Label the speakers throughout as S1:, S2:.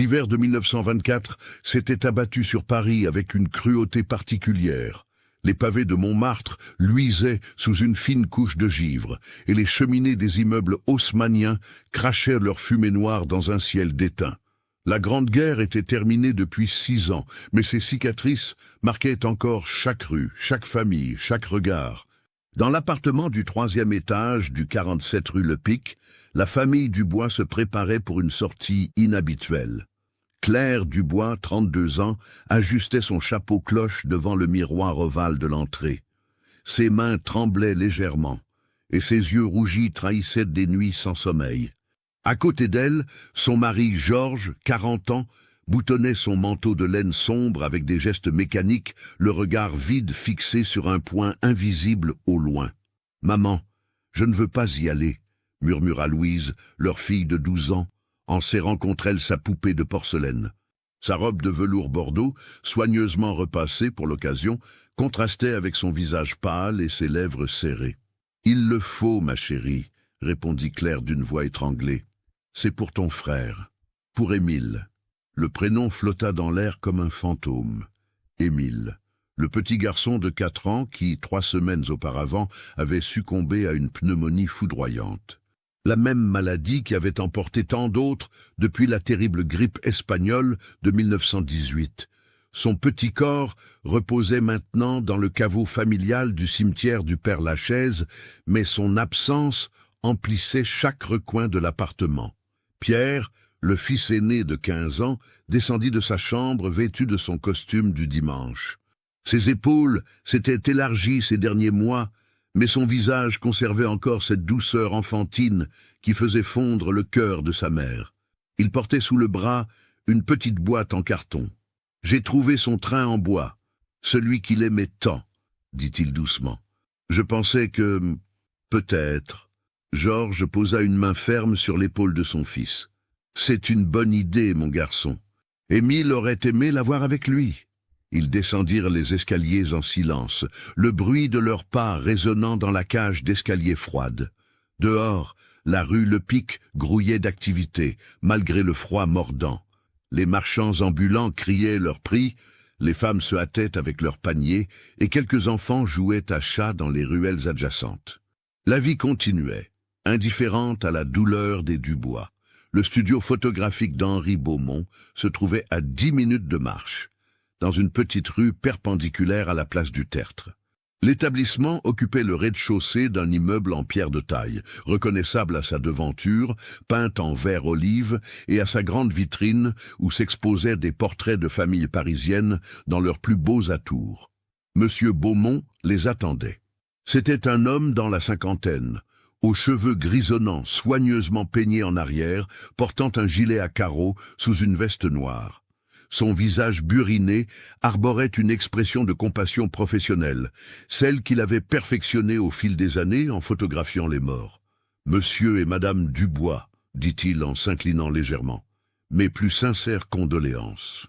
S1: L'hiver de 1924 s'était abattu sur Paris avec une cruauté particulière. Les pavés de Montmartre luisaient sous une fine couche de givre, et les cheminées des immeubles haussmanniens crachaient leur fumée noire dans un ciel d'étain. La Grande Guerre était terminée depuis 6 ans, mais ses cicatrices marquaient encore chaque rue, chaque famille, chaque regard. Dans l'appartement du 3e étage du 47 rue Le Pic, la famille Dubois se préparait pour une sortie inhabituelle. Claire Dubois, 32 ans, ajustait son chapeau cloche devant le miroir ovale de l'entrée. Ses mains tremblaient légèrement, et ses yeux rougis trahissaient des nuits sans sommeil. À côté d'elle, son mari Georges, 40 ans, boutonnait son manteau de laine sombre avec des gestes mécaniques, le regard vide fixé sur un point invisible au loin. « Maman, je ne veux pas y aller », murmura Louise, leur fille de 12 ans, en serrant contre elle sa poupée de porcelaine. Sa robe de velours bordeaux, soigneusement repassée pour l'occasion, contrastait avec son visage pâle et ses lèvres serrées. « Il le faut, ma chérie », répondit Claire d'une voix étranglée. « C'est pour ton frère, pour Émile. » Le prénom flotta dans l'air comme un fantôme. Émile, le petit garçon de 4 ans qui, 3 semaines auparavant, avait succombé à une pneumonie foudroyante. La même maladie qui avait emporté tant d'autres depuis la terrible grippe espagnole de 1918. Son petit corps reposait maintenant dans le caveau familial du cimetière du Père-Lachaise, mais son absence emplissait chaque recoin de l'appartement. Pierre, le fils aîné de 15 ans, descendit de sa chambre vêtu de son costume du dimanche. Ses épaules s'étaient élargies ces derniers mois, mais son visage conservait encore cette douceur enfantine qui faisait fondre le cœur de sa mère. Il portait sous le bras une petite boîte en carton. « J'ai trouvé son train en bois, celui qu'il aimait tant, » dit-il doucement. « Je pensais que... peut-être... » Georges posa une main ferme sur l'épaule de son fils. « C'est une bonne idée, mon garçon. Émile aurait aimé l'avoir avec lui. » Ils descendirent les escaliers en silence, le bruit de leurs pas résonnant dans la cage d'escalier froide. Dehors, la rue Le Pic grouillait d'activité, malgré le froid mordant. Les marchands ambulants criaient leurs prix, les femmes se hâtaient avec leurs paniers, et quelques enfants jouaient à chat dans les ruelles adjacentes. La vie continuait, indifférente à la douleur des Dubois. Le studio photographique d'Henri Beaumont se trouvait à 10 minutes de marche, dans une petite rue perpendiculaire à la place du Tertre. L'établissement occupait le rez-de-chaussée d'un immeuble en pierre de taille, reconnaissable à sa devanture, peinte en vert olive, et à sa grande vitrine où s'exposaient des portraits de familles parisiennes dans leurs plus beaux atours. Monsieur Beaumont les attendait. C'était un homme dans la cinquantaine, aux cheveux grisonnants, soigneusement peignés en arrière, portant un gilet à carreaux sous une veste noire. Son visage buriné arborait une expression de compassion professionnelle, celle qu'il avait perfectionnée au fil des années en photographiant les morts. « Monsieur et Madame Dubois », dit-il en s'inclinant légèrement, « mes plus sincères condoléances.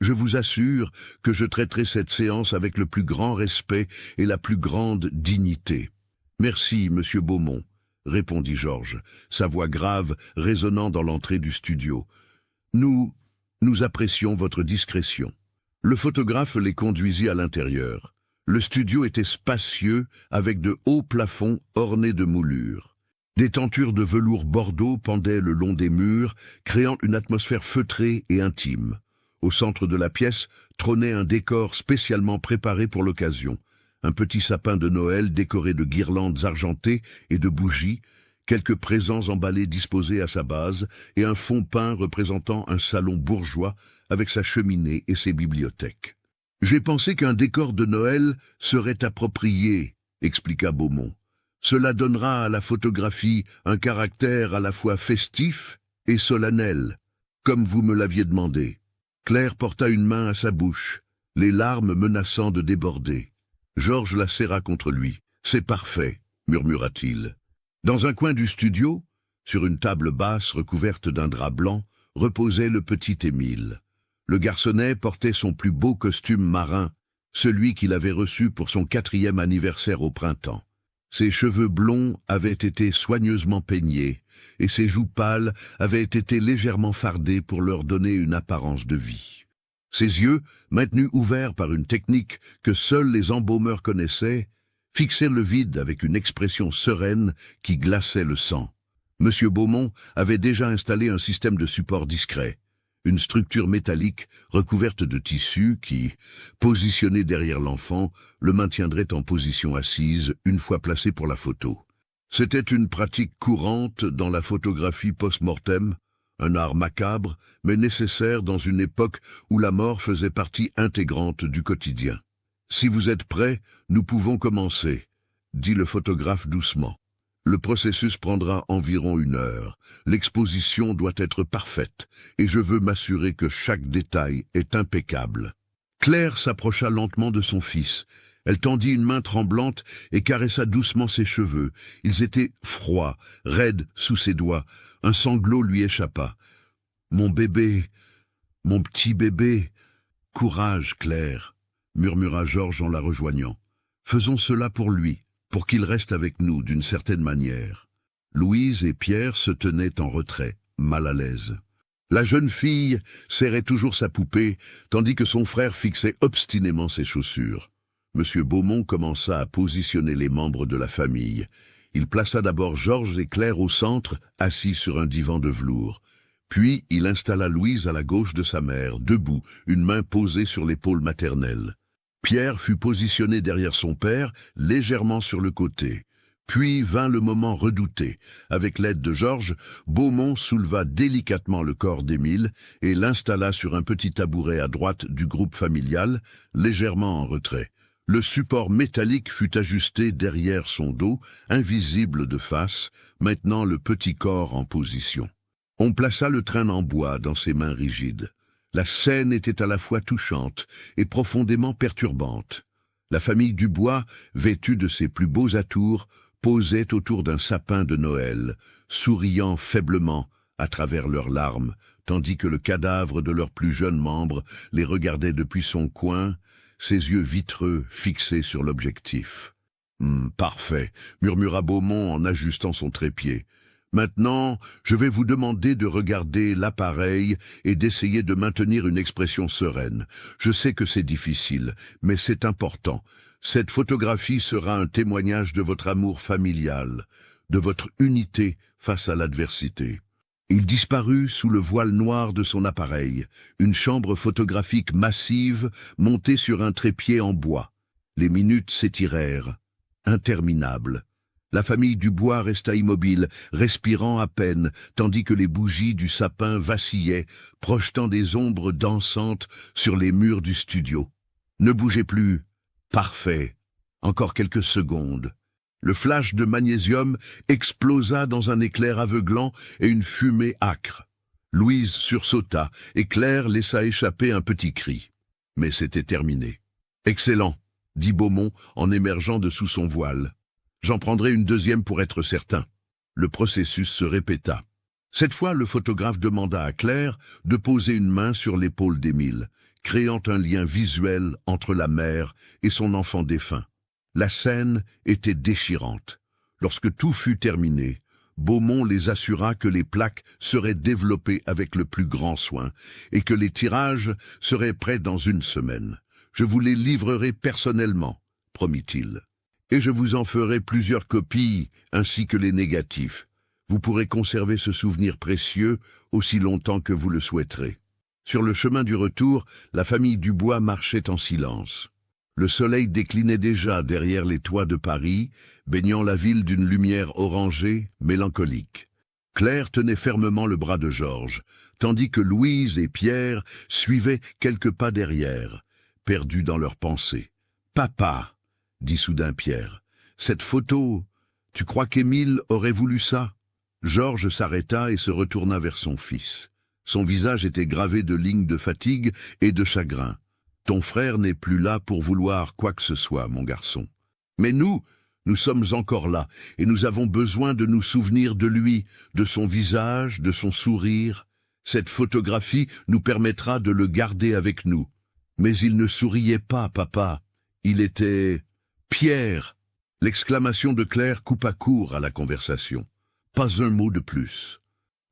S1: Je vous assure que je traiterai cette séance avec le plus grand respect et la plus grande dignité. Merci, Monsieur Beaumont, répondit Georges, sa voix grave résonnant dans l'entrée du studio. Nous apprécions votre discrétion. Le photographe les conduisit à l'intérieur. Le studio était spacieux, avec de hauts plafonds ornés de moulures. Des tentures de velours bordeaux pendaient le long des murs, créant une atmosphère feutrée et intime. Au centre de la pièce trônait un décor spécialement préparé pour l'occasion. Un petit sapin de Noël décoré de guirlandes argentées et de bougies, quelques présents emballés disposés à sa base, et un fond peint représentant un salon bourgeois avec sa cheminée et ses bibliothèques. « J'ai pensé qu'un décor de Noël serait approprié, » expliqua Beaumont. « Cela donnera à la photographie un caractère à la fois festif et solennel, comme vous me l'aviez demandé. » Claire porta une main à sa bouche, les larmes menaçant de déborder. Georges la serra contre lui. « C'est parfait, » murmura-t-il. Dans un coin du studio, sur une table basse recouverte d'un drap blanc, reposait le petit Émile. Le garçonnet portait son plus beau costume marin, celui qu'il avait reçu pour son 4e anniversaire au printemps. Ses cheveux blonds avaient été soigneusement peignés, et ses joues pâles avaient été légèrement fardées pour leur donner une apparence de vie. Ses yeux, maintenus ouverts par une technique que seuls les embaumeurs connaissaient, fixaient le vide avec une expression sereine qui glaçait le sang. Monsieur Beaumont avait déjà installé un système de support discret, une structure métallique recouverte de tissu qui, positionnée derrière l'enfant, le maintiendrait en position assise une fois placé pour la photo. C'était une pratique courante dans la photographie post-mortem, un art macabre, mais nécessaire dans une époque où la mort faisait partie intégrante du quotidien. « Si vous êtes prêts, nous pouvons commencer », dit le photographe doucement. « Le processus prendra environ 1 heure. L'exposition doit être parfaite, et je veux m'assurer que chaque détail est impeccable. » Claire s'approcha lentement de son fils. Elle tendit une main tremblante et caressa doucement ses cheveux. Ils étaient froids, raides sous ses doigts. Un sanglot lui échappa. « Mon bébé, mon petit bébé, courage, Claire », murmura Georges en la rejoignant. « Faisons cela pour lui, pour qu'il reste avec nous d'une certaine manière. » Louise et Pierre se tenaient en retrait, mal à l'aise. La jeune fille serrait toujours sa poupée, tandis que son frère fixait obstinément ses chaussures. Monsieur Beaumont commença à positionner les membres de la famille. Il plaça d'abord Georges et Claire au centre, assis sur un divan de velours. Puis il installa Louise à la gauche de sa mère, debout, une main posée sur l'épaule maternelle. Pierre fut positionné derrière son père, légèrement sur le côté. Puis vint le moment redouté. Avec l'aide de Georges, Beaumont souleva délicatement le corps d'Émile et l'installa sur un petit tabouret à droite du groupe familial, légèrement en retrait. Le support métallique fut ajusté derrière son dos, invisible de face, maintenant le petit corps en position. On plaça le traîne en bois dans ses mains rigides. La scène était à la fois touchante et profondément perturbante. La famille Dubois, vêtue de ses plus beaux atours, posait autour d'un sapin de Noël, souriant faiblement à travers leurs larmes, tandis que le cadavre de leur plus jeune membre les regardait depuis son coin, ses yeux vitreux fixés sur l'objectif. « Parfait », murmura Beaumont en ajustant son trépied. « Maintenant, je vais vous demander de regarder l'appareil et d'essayer de maintenir une expression sereine. Je sais que c'est difficile, mais c'est important. Cette photographie sera un témoignage de votre amour familial, de votre unité face à l'adversité. » Il disparut sous le voile noir de son appareil, une chambre photographique massive montée sur un trépied en bois. Les minutes s'étirèrent, interminables. La famille Dubois resta immobile, respirant à peine, tandis que les bougies du sapin vacillaient, projetant des ombres dansantes sur les murs du studio. Ne bougez plus. Parfait. Encore quelques secondes. Le flash de magnésium explosa dans un éclair aveuglant et une fumée âcre. Louise sursauta et Claire laissa échapper un petit cri. Mais c'était terminé. « Excellent », dit Beaumont en émergeant de sous son voile. « J'en prendrai une deuxième pour être certain. » Le processus se répéta. Cette fois, le photographe demanda à Claire de poser une main sur l'épaule d'Émile, créant un lien visuel entre la mère et son enfant défunt. La scène était déchirante. Lorsque tout fut terminé, Beaumont les assura que les plaques seraient développées avec le plus grand soin et que les tirages seraient prêts dans 1 semaine. « Je vous les livrerai personnellement », promit-il. « Et je vous en ferai plusieurs copies ainsi que les négatifs. Vous pourrez conserver ce souvenir précieux aussi longtemps que vous le souhaiterez. » Sur le chemin du retour, la famille Dubois marchait en silence. Le soleil déclinait déjà derrière les toits de Paris, baignant la ville d'une lumière orangée, mélancolique. Claire tenait fermement le bras de Georges, tandis que Louise et Pierre suivaient quelques pas derrière, perdus dans leurs pensées. « Papa !» dit soudain Pierre. « Cette photo, tu crois qu'Émile aurait voulu ça ?» Georges s'arrêta et se retourna vers son fils. Son visage était gravé de lignes de fatigue et de chagrin. « Ton frère n'est plus là pour vouloir quoi que ce soit, mon garçon. Mais nous sommes encore là, et nous avons besoin de nous souvenir de lui, de son visage, de son sourire. Cette photographie nous permettra de le garder avec nous. Mais il ne souriait pas, papa. Il était... Pierre, L'exclamation de Claire coupa court à la conversation. Pas un mot de plus.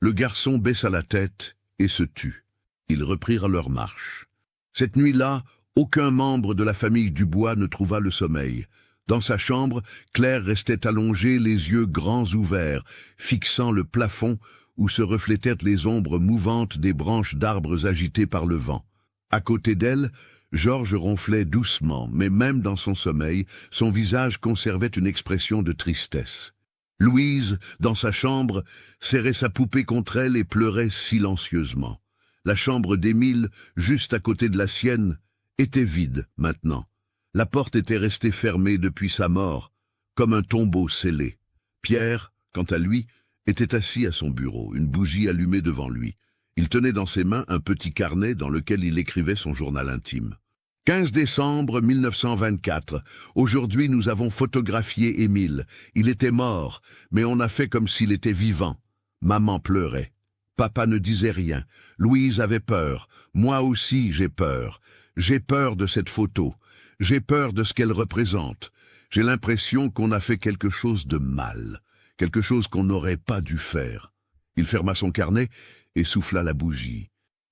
S1: Le garçon baissa la tête et se tut. Ils reprirent leur marche. Cette nuit-là, aucun membre de la famille Dubois ne trouva le sommeil. Dans sa chambre, Claire restait allongée, les yeux grands ouverts, fixant le plafond où se reflétaient les ombres mouvantes des branches d'arbres agitées par le vent. À côté d'elle, Georges ronflait doucement, mais même dans son sommeil, son visage conservait une expression de tristesse. Louise, dans sa chambre, serrait sa poupée contre elle et pleurait silencieusement. La chambre d'Émile, juste à côté de la sienne, était vide maintenant. La porte était restée fermée depuis sa mort, comme un tombeau scellé. Pierre, quant à lui, était assis à son bureau, une bougie allumée devant lui. Il tenait dans ses mains un petit carnet dans lequel il écrivait son journal intime. 15 décembre 1924. Aujourd'hui, nous avons photographié Émile. Il était mort, mais on a fait comme s'il était vivant. Maman pleurait. Papa ne disait rien. Louise avait peur. Moi aussi, j'ai peur. J'ai peur de cette photo. J'ai peur de ce qu'elle représente. J'ai l'impression qu'on a fait quelque chose de mal. Quelque chose qu'on n'aurait pas dû faire. Il ferma son carnet et souffla la bougie.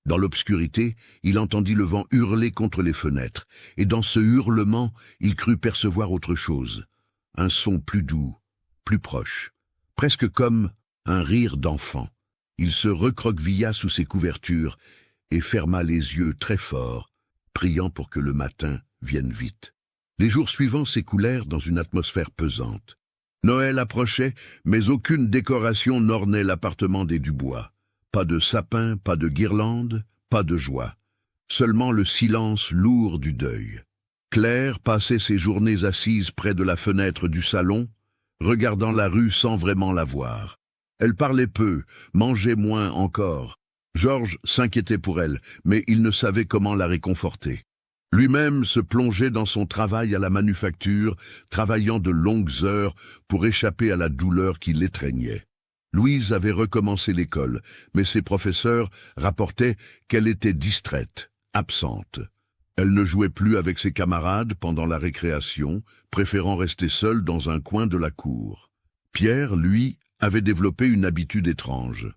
S1: Dans l'obscurité, il entendit le vent hurler contre les fenêtres, et dans ce hurlement, il crut percevoir autre chose. Un son plus doux, plus proche, presque comme un rire d'enfant. Il se recroquevilla sous ses couvertures et ferma les yeux très fort, priant pour que le matin vienne vite. Les jours suivants s'écoulèrent dans une atmosphère pesante. Noël approchait, mais aucune décoration n'ornait l'appartement des Dubois. Pas de sapin, pas de guirlande, pas de joie. Seulement le silence lourd du deuil. Claire passait ses journées assise près de la fenêtre du salon, regardant la rue sans vraiment la voir. Elle parlait peu, mangeait moins encore. Georges s'inquiétait pour elle, mais il ne savait comment la réconforter. Lui-même se plongeait dans son travail à la manufacture, travaillant de longues heures pour échapper à la douleur qui l'étreignait. Louise avait recommencé l'école, mais ses professeurs rapportaient qu'elle était distraite, absente. Elle ne jouait plus avec ses camarades pendant la récréation, préférant rester seule dans un coin de la cour. Pierre, lui, avait développé une habitude étrange.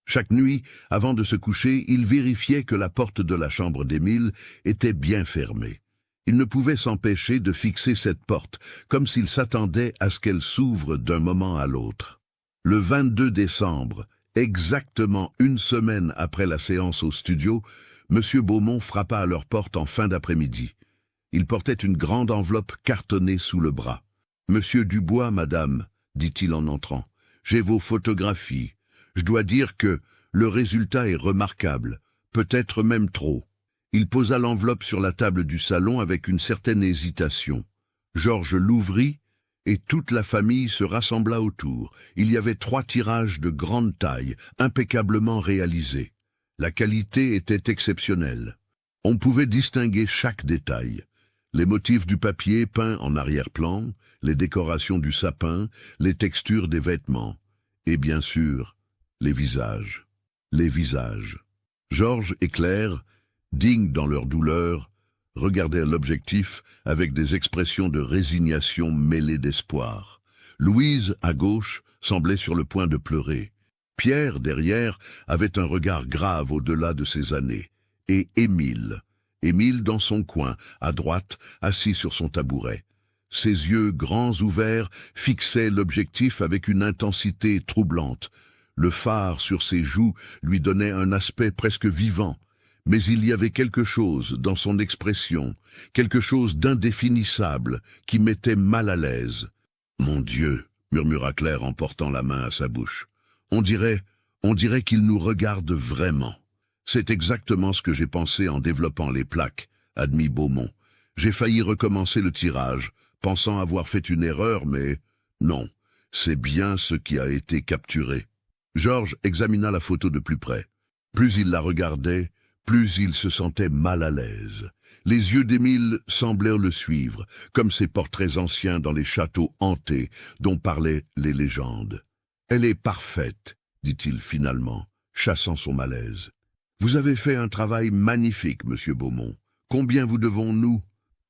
S1: Chaque nuit, avant de se coucher, il vérifiait que la porte de la chambre d'Émile était bien fermée. Il ne pouvait s'empêcher de fixer cette porte, comme s'il s'attendait à ce qu'elle s'ouvre d'un moment à l'autre. Le 22 décembre, exactement une semaine après la séance au studio, M. Beaumont frappa à leur porte en fin d'après-midi. Il portait une grande enveloppe cartonnée sous le bras. « Monsieur Dubois, madame, dit-il en entrant, j'ai vos photographies. Je dois dire que le résultat est remarquable, peut-être même trop. » Il posa l'enveloppe sur la table du salon avec une certaine hésitation. Georges l'ouvrit, et toute la famille se rassembla autour. Il y avait 3 tirages de grande taille, impeccablement réalisés. La qualité était exceptionnelle. On pouvait distinguer chaque détail. Les motifs du papier peint en arrière-plan, les décorations du sapin, les textures des vêtements. Et bien sûr, les visages. Les visages. Georges et Claire, dignes dans leur douleur, regardèrent l'objectif avec des expressions de résignation mêlées d'espoir. Louise, à gauche, semblait sur le point de pleurer. Pierre, derrière, avait un regard grave au-delà de ses années. Et Émile dans son coin, à droite, assis sur son tabouret. Ses yeux grands ouverts fixaient l'objectif avec une intensité troublante. Le fard sur ses joues lui donnait un aspect presque vivant. Mais il y avait quelque chose dans son expression, quelque chose d'indéfinissable qui mettait mal à l'aise. « Mon Dieu !» murmura Claire en portant la main à sa bouche. « On dirait qu'il nous regarde vraiment. » « C'est exactement ce que j'ai pensé en développant les plaques, » admit Beaumont. « J'ai failli recommencer le tirage, pensant avoir fait une erreur, mais non, c'est bien ce qui a été capturé. » Georges examina la photo de plus près. Plus il la regardait, plus il se sentait mal à l'aise. Les yeux d'Émile semblèrent le suivre, comme ces portraits anciens dans les châteaux hantés dont parlaient les légendes. « Elle est parfaite, » dit-il finalement, chassant son malaise. « Vous avez fait un travail magnifique, monsieur Beaumont. Combien vous devons-nous »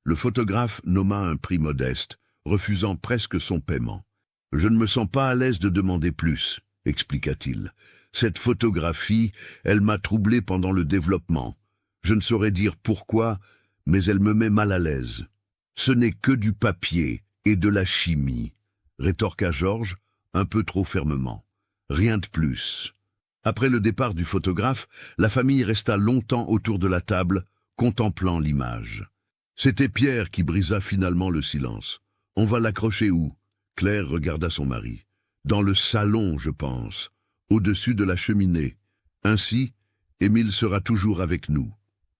S1: Le photographe nomma un prix modeste, refusant presque son paiement. « Je ne me sens pas à l'aise de demander plus, » expliqua-t-il. « Cette photographie, elle m'a troublé pendant le développement. Je ne saurais dire pourquoi, mais elle me met mal à l'aise. »« Ce n'est que du papier et de la chimie, » rétorqua Georges, un peu trop fermement. « Rien de plus. » Après le départ du photographe, la famille resta longtemps autour de la table, contemplant l'image. C'était Pierre qui brisa finalement le silence. « On va l'accrocher où ?» Claire regarda son mari. « Dans le salon, je pense, au-dessus de la cheminée. Ainsi, Émile sera toujours avec nous. »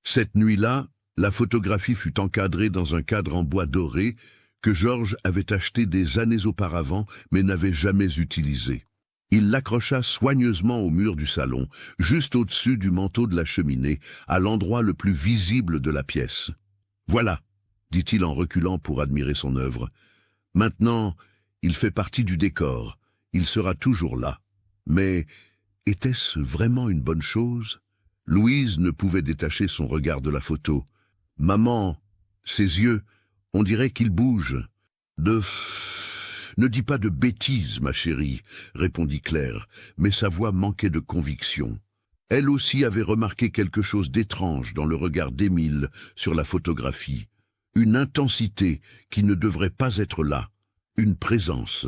S1: Cette nuit-là, la photographie fut encadrée dans un cadre en bois doré que Georges avait acheté des années auparavant mais n'avait jamais utilisé. Il l'accrocha soigneusement au mur du salon, juste au-dessus du manteau de la cheminée, à l'endroit le plus visible de la pièce. « Voilà », dit-il en reculant pour admirer son œuvre. « Maintenant, il fait partie du décor. Il sera toujours là. » Mais était-ce vraiment une bonne chose ? Louise ne pouvait détacher son regard de la photo. « Maman, ses yeux, on dirait qu'ils bougent. »« Ne dis pas de bêtises, ma chérie, » répondit Claire, mais sa voix manquait de conviction. Elle aussi avait remarqué quelque chose d'étrange dans le regard d'Émile sur la photographie. Une intensité qui ne devrait pas être là. Une présence.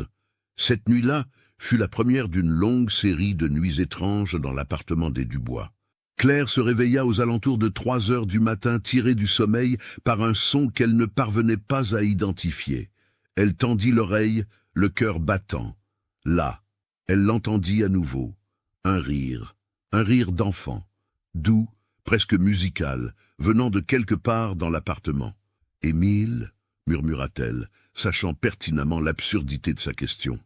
S1: Cette nuit-là fut la première d'une longue série de nuits étranges dans l'appartement des Dubois. Claire se réveilla aux alentours de 3 heures du matin, tirée du sommeil par un son qu'elle ne parvenait pas à identifier. Elle tendit l'oreille, le cœur battant. Là, elle l'entendit à nouveau. Un rire d'enfant, doux, presque musical, venant de quelque part dans l'appartement. « Émile » murmura-t-elle, sachant pertinemment l'absurdité de sa question.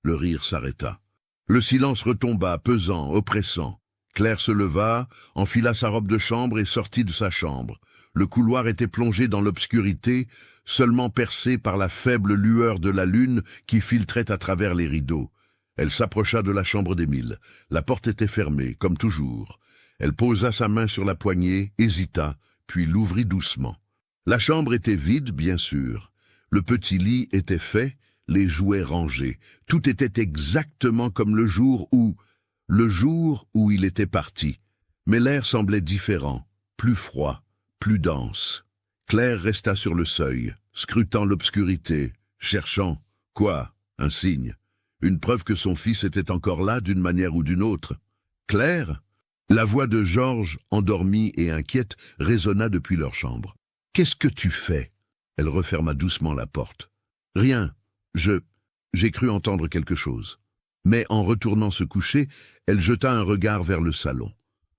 S1: Le rire s'arrêta. Le silence retomba, pesant, oppressant. Claire se leva, enfila sa robe de chambre et sortit de sa chambre. Le couloir était plongé dans l'obscurité, seulement percé par la faible lueur de la lune qui filtrait à travers les rideaux. Elle s'approcha de la chambre d'Émile. La porte était fermée, comme toujours. Elle posa sa main sur la poignée, hésita, puis l'ouvrit doucement. La chambre était vide, bien sûr. Le petit lit était fait, les jouets rangés. Tout était exactement comme le jour où il était parti. Mais l'air semblait différent, plus froid, plus dense. Claire resta sur le seuil, scrutant l'obscurité, cherchant, quoi, un signe, une preuve que son fils était encore là d'une manière ou d'une autre. « Claire ?» La voix de Georges, endormie et inquiète, résonna depuis leur chambre. « Qu'est-ce que tu fais ?» Elle referma doucement la porte. « Rien, j'ai cru entendre quelque chose. » Mais en retournant se coucher, elle jeta un regard vers le salon.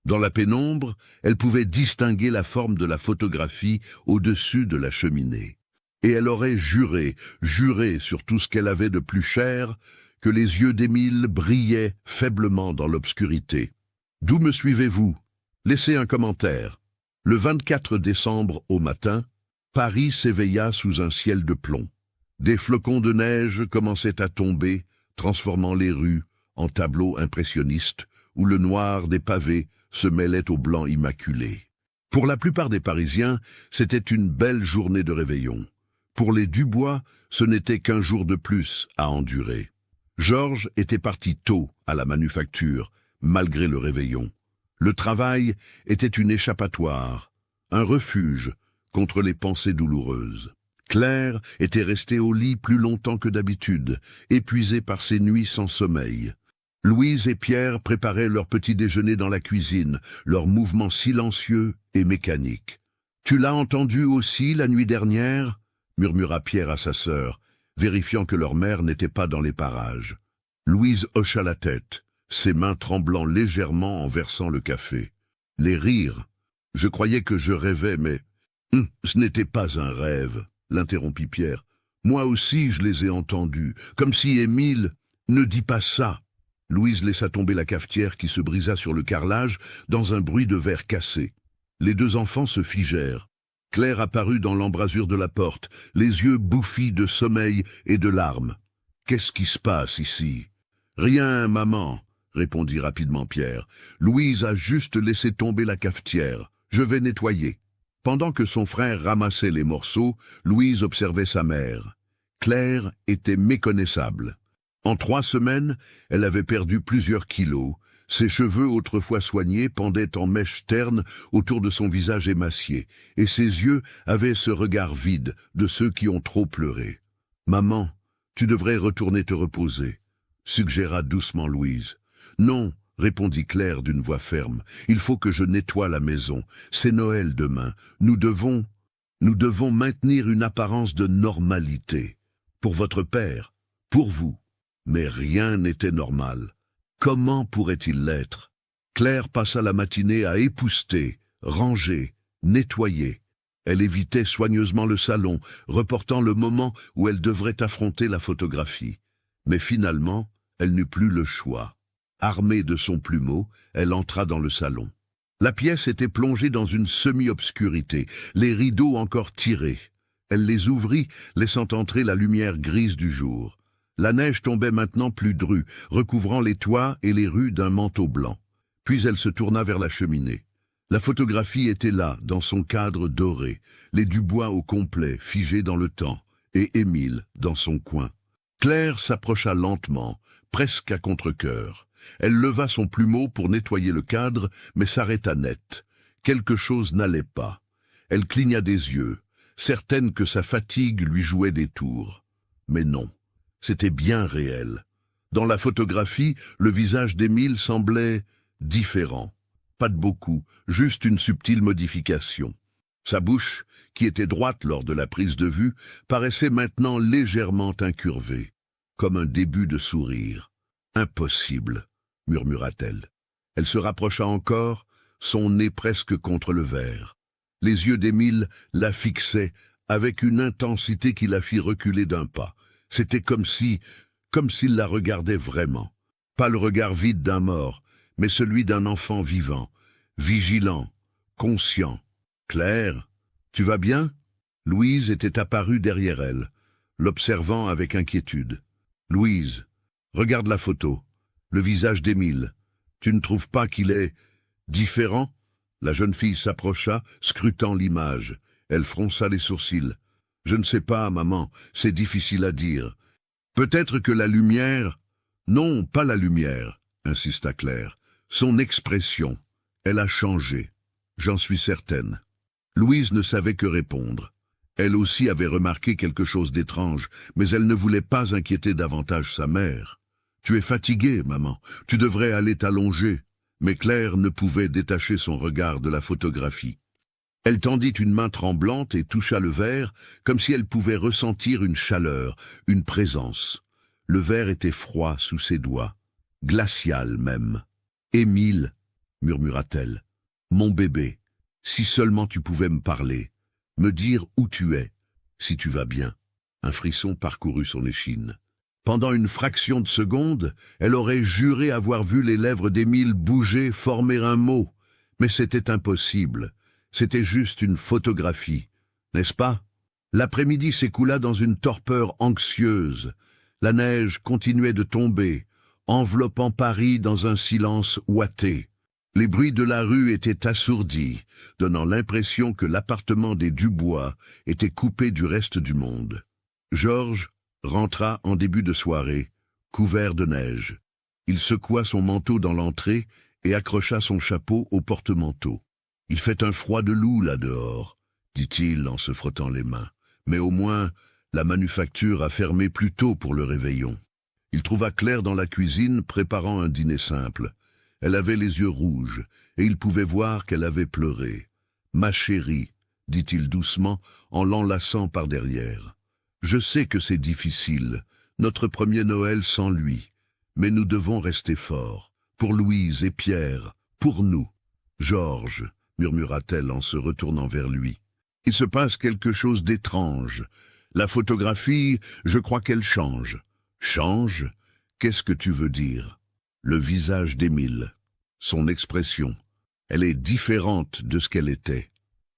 S1: Dans la pénombre, elle pouvait distinguer la forme de la photographie au-dessus de la cheminée. Et elle aurait juré sur tout ce qu'elle avait de plus cher, que les yeux d'Émile brillaient faiblement dans l'obscurité. « D'où me suivez-vous ? Laissez un commentaire. » Le 24 décembre au matin, Paris s'éveilla sous un ciel de plomb. Des flocons de neige commençaient à tomber, transformant les rues en tableaux impressionnistes où le noir des pavés se mêlait au blanc immaculé. Pour la plupart des Parisiens, c'était une belle journée de réveillon. Pour les Dubois, ce n'était qu'un jour de plus à endurer. Georges était parti tôt à la manufacture, malgré le réveillon. Le travail était une échappatoire, un refuge contre les pensées douloureuses. Claire était restée au lit plus longtemps que d'habitude, épuisée par ses nuits sans sommeil. Louise et Pierre préparaient leur petit déjeuner dans la cuisine, leurs mouvements silencieux et mécaniques. « Tu l'as entendu aussi la nuit dernière ?» murmura Pierre à sa sœur, vérifiant que leur mère n'était pas dans les parages. Louise hocha la tête, ses mains tremblant légèrement en versant le café. Les rires. « Je croyais que je rêvais, mais... »« Ce n'était pas un rêve, » l'interrompit Pierre. « Moi aussi je les ai entendus, comme si Émile... »« Ne dis pas ça !» Louise laissa tomber la cafetière qui se brisa sur le carrelage dans un bruit de verre cassé. Les deux enfants se figèrent. Claire apparut dans l'embrasure de la porte, les yeux bouffis de sommeil et de larmes. « Qu'est-ce qui se passe ici ?»« Rien, maman, » répondit rapidement Pierre. « Louise a juste laissé tomber la cafetière. Je vais nettoyer. » Pendant que son frère ramassait les morceaux, Louise observait sa mère. Claire était méconnaissable. En 3 semaines, elle avait perdu plusieurs kilos. Ses cheveux autrefois soignés pendaient en mèches ternes autour de son visage émacié, et ses yeux avaient ce regard vide de ceux qui ont trop pleuré. « Maman, tu devrais retourner te reposer », suggéra doucement Louise. « Non, » répondit Claire d'une voix ferme, « il faut que je nettoie la maison. C'est Noël demain. Nous devons maintenir une apparence de normalité. Pour votre père, pour vous. » Mais rien n'était normal. Comment pourrait-il l'être? Claire passa la matinée à épousseter, ranger, nettoyer. Elle évitait soigneusement le salon, reportant le moment où elle devrait affronter la photographie. Mais finalement, elle n'eut plus le choix. Armée de son plumeau, elle entra dans le salon. La pièce était plongée dans une semi-obscurité, les rideaux encore tirés. Elle les ouvrit, laissant entrer la lumière grise du jour. La neige tombait maintenant plus drue, recouvrant les toits et les rues d'un manteau blanc. Puis elle se tourna vers la cheminée. La photographie était là, dans son cadre doré, les Dubois au complet, figés dans le temps, et Émile dans son coin. Claire s'approcha lentement, presque à contre-cœur. Elle leva son plumeau pour nettoyer le cadre, mais s'arrêta net. Quelque chose n'allait pas. Elle cligna des yeux, certaine que sa fatigue lui jouait des tours. Mais non, c'était bien réel. Dans la photographie, le visage d'Émile semblait différent. Pas de beaucoup, juste une subtile modification. Sa bouche, qui était droite lors de la prise de vue, paraissait maintenant légèrement incurvée, comme un début de sourire. « Impossible », murmura-t-elle. Elle se rapprocha encore, son nez presque contre le verre. Les yeux d'Émile la fixaient avec une intensité qui la fit reculer d'un pas. C'était comme s'il la regardait vraiment. Pas le regard vide d'un mort, mais celui d'un enfant vivant, vigilant, conscient. « Claire, tu vas bien ?» Louise était apparue derrière elle, l'observant avec inquiétude. « Louise, regarde la photo, le visage d'Émile. Tu ne trouves pas qu'il est différent ?» La jeune fille s'approcha, scrutant l'image. Elle fronça les sourcils. « Je ne sais pas, maman, c'est difficile à dire. Peut-être que la lumière… » « Non, pas la lumière, » insista Claire. « Son expression. Elle a changé. J'en suis certaine. » Louise ne savait que répondre. Elle aussi avait remarqué quelque chose d'étrange, mais elle ne voulait pas inquiéter davantage sa mère. « Tu es fatiguée, maman. Tu devrais aller t'allonger. » Mais Claire ne pouvait détacher son regard de la photographie. Elle tendit une main tremblante et toucha le verre, comme si elle pouvait ressentir une chaleur, une présence. Le verre était froid sous ses doigts, glacial même. « Émile, » murmura-t-elle, « mon bébé, si seulement tu pouvais me parler, me dire où tu es, si tu vas bien. » Un frisson parcourut son échine. Pendant une fraction de seconde, elle aurait juré avoir vu les lèvres d'Émile bouger, former un mot. Mais c'était impossible. C'était juste une photographie, n'est-ce pas? L'après-midi s'écoula dans une torpeur anxieuse. La neige continuait de tomber, enveloppant Paris dans un silence ouaté. Les bruits de la rue étaient assourdis, donnant l'impression que l'appartement des Dubois était coupé du reste du monde. Georges rentra en début de soirée, couvert de neige. Il secoua son manteau dans l'entrée et accrocha son chapeau au porte-manteau. « Il fait un froid de loup là dehors », dit-il en se frottant les mains. « Mais au moins, la manufacture a fermé plus tôt pour le réveillon. » Il trouva Claire dans la cuisine préparant un dîner simple. Elle avait les yeux rouges et il pouvait voir qu'elle avait pleuré. « Ma chérie », dit-il doucement en l'enlaçant par derrière. « Je sais que c'est difficile, notre premier Noël sans lui, mais nous devons rester forts, pour Louise et Pierre, pour nous. »« Georges », murmura-t-elle en se retournant vers lui. « Il se passe quelque chose d'étrange. La photographie, je crois qu'elle change. » « Change? Qu'est-ce que tu veux dire ?» Le visage d'Émile, son expression, elle est différente de ce qu'elle était.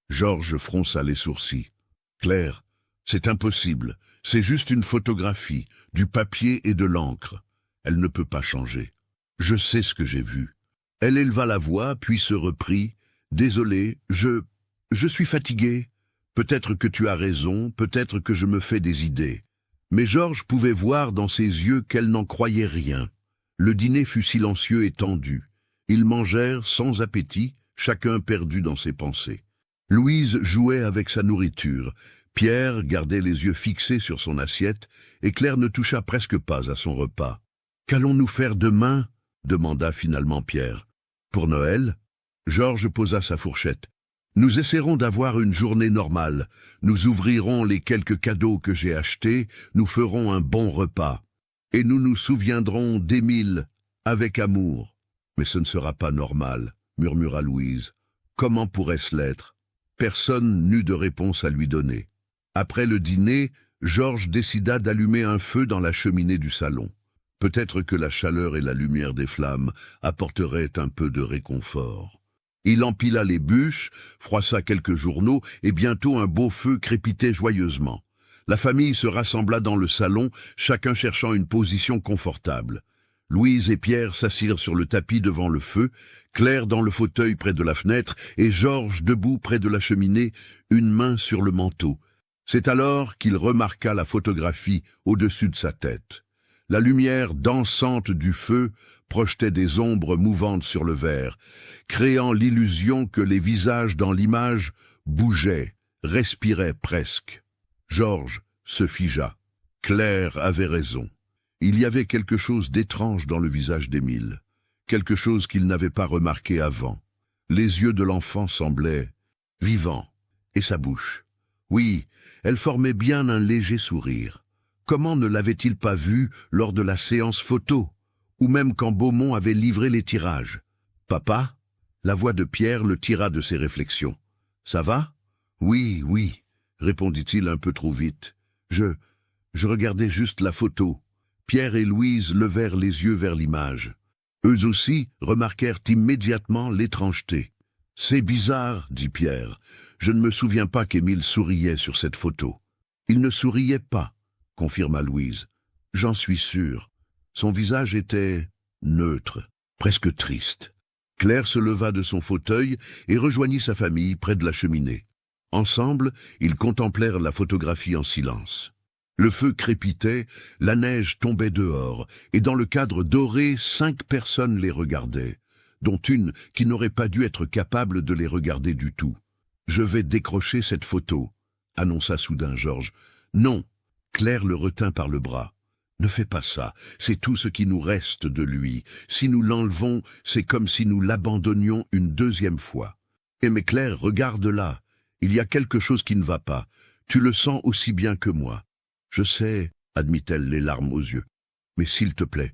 S1: Georges fronça les sourcils. « Claire, c'est impossible. C'est juste une photographie, du papier et de l'encre. Elle ne peut pas changer. Je sais ce que j'ai vu. » Elle éleva la voix, puis se reprit. « Désolé, je suis fatiguée. Peut-être que tu as raison, peut-être que je me fais des idées. Mais Georges pouvait voir dans ses yeux qu'elle n'en croyait rien. Le dîner fut silencieux et tendu. Ils mangèrent sans appétit, chacun perdu dans ses pensées. Louise jouait avec sa nourriture. Pierre gardait les yeux fixés sur son assiette, et Claire ne toucha presque pas à son repas. « Qu'allons-nous faire demain ?» demanda finalement Pierre. « Pour Noël ?» Georges posa sa fourchette. « Nous essaierons d'avoir une journée normale. Nous ouvrirons les quelques cadeaux que j'ai achetés, nous ferons un bon repas. Et nous nous souviendrons d'Émile avec amour. »« Mais ce ne sera pas normal, » murmura Louise. « Comment pourrait-ce l'être ?» Personne n'eut de réponse à lui donner. Après le dîner, Georges décida d'allumer un feu dans la cheminée du salon. Peut-être que la chaleur et la lumière des flammes apporteraient un peu de réconfort. Il empila les bûches, froissa quelques journaux, et bientôt un beau feu crépitait joyeusement. La famille se rassembla dans le salon, chacun cherchant une position confortable. Louise et Pierre s'assirent sur le tapis devant le feu, Claire dans le fauteuil près de la fenêtre, et Georges debout près de la cheminée, une main sur le manteau. C'est alors qu'il remarqua la photographie au-dessus de sa tête. La lumière dansante du feu projetait des ombres mouvantes sur le verre, créant l'illusion que les visages dans l'image bougeaient, respiraient presque. Georges se figea. Claire avait raison. Il y avait quelque chose d'étrange dans le visage d'Émile, quelque chose qu'il n'avait pas remarqué avant. Les yeux de l'enfant semblaient vivants, et sa bouche. Oui, elle formait bien un léger sourire. Comment ne l'avait-il pas vu lors de la séance photo, ou même quand Beaumont avait livré les tirages? « Papa ?» La voix de Pierre le tira de ses réflexions. « Ça va ?»« Oui, oui, » répondit-il un peu trop vite. « Je regardais juste la photo. » Pierre et Louise levèrent les yeux vers l'image. Eux aussi remarquèrent immédiatement l'étrangeté. « C'est bizarre, » dit Pierre. « Je ne me souviens pas qu'Émile souriait sur cette photo. »« Il ne souriait pas, » confirma Louise. « J'en suis sûr. Son visage était neutre, presque triste. » Claire se leva de son fauteuil et rejoignit sa famille près de la cheminée. Ensemble, ils contemplèrent la photographie en silence. Le feu crépitait, la neige tombait dehors, et dans le cadre doré, 5 personnes les regardaient, dont une qui n'aurait pas dû être capable de les regarder du tout. « Je vais décrocher cette photo », annonça soudain Georges. « Non !» Claire le retint par le bras. « Ne fais pas ça, c'est tout ce qui nous reste de lui. Si nous l'enlevons, c'est comme si nous l'abandonnions une deuxième fois. »« Eh mais Claire, regarde là, il y a quelque chose qui ne va pas. Tu le sens aussi bien que moi. »« Je sais, » admit-elle les larmes aux yeux. « Mais s'il te plaît,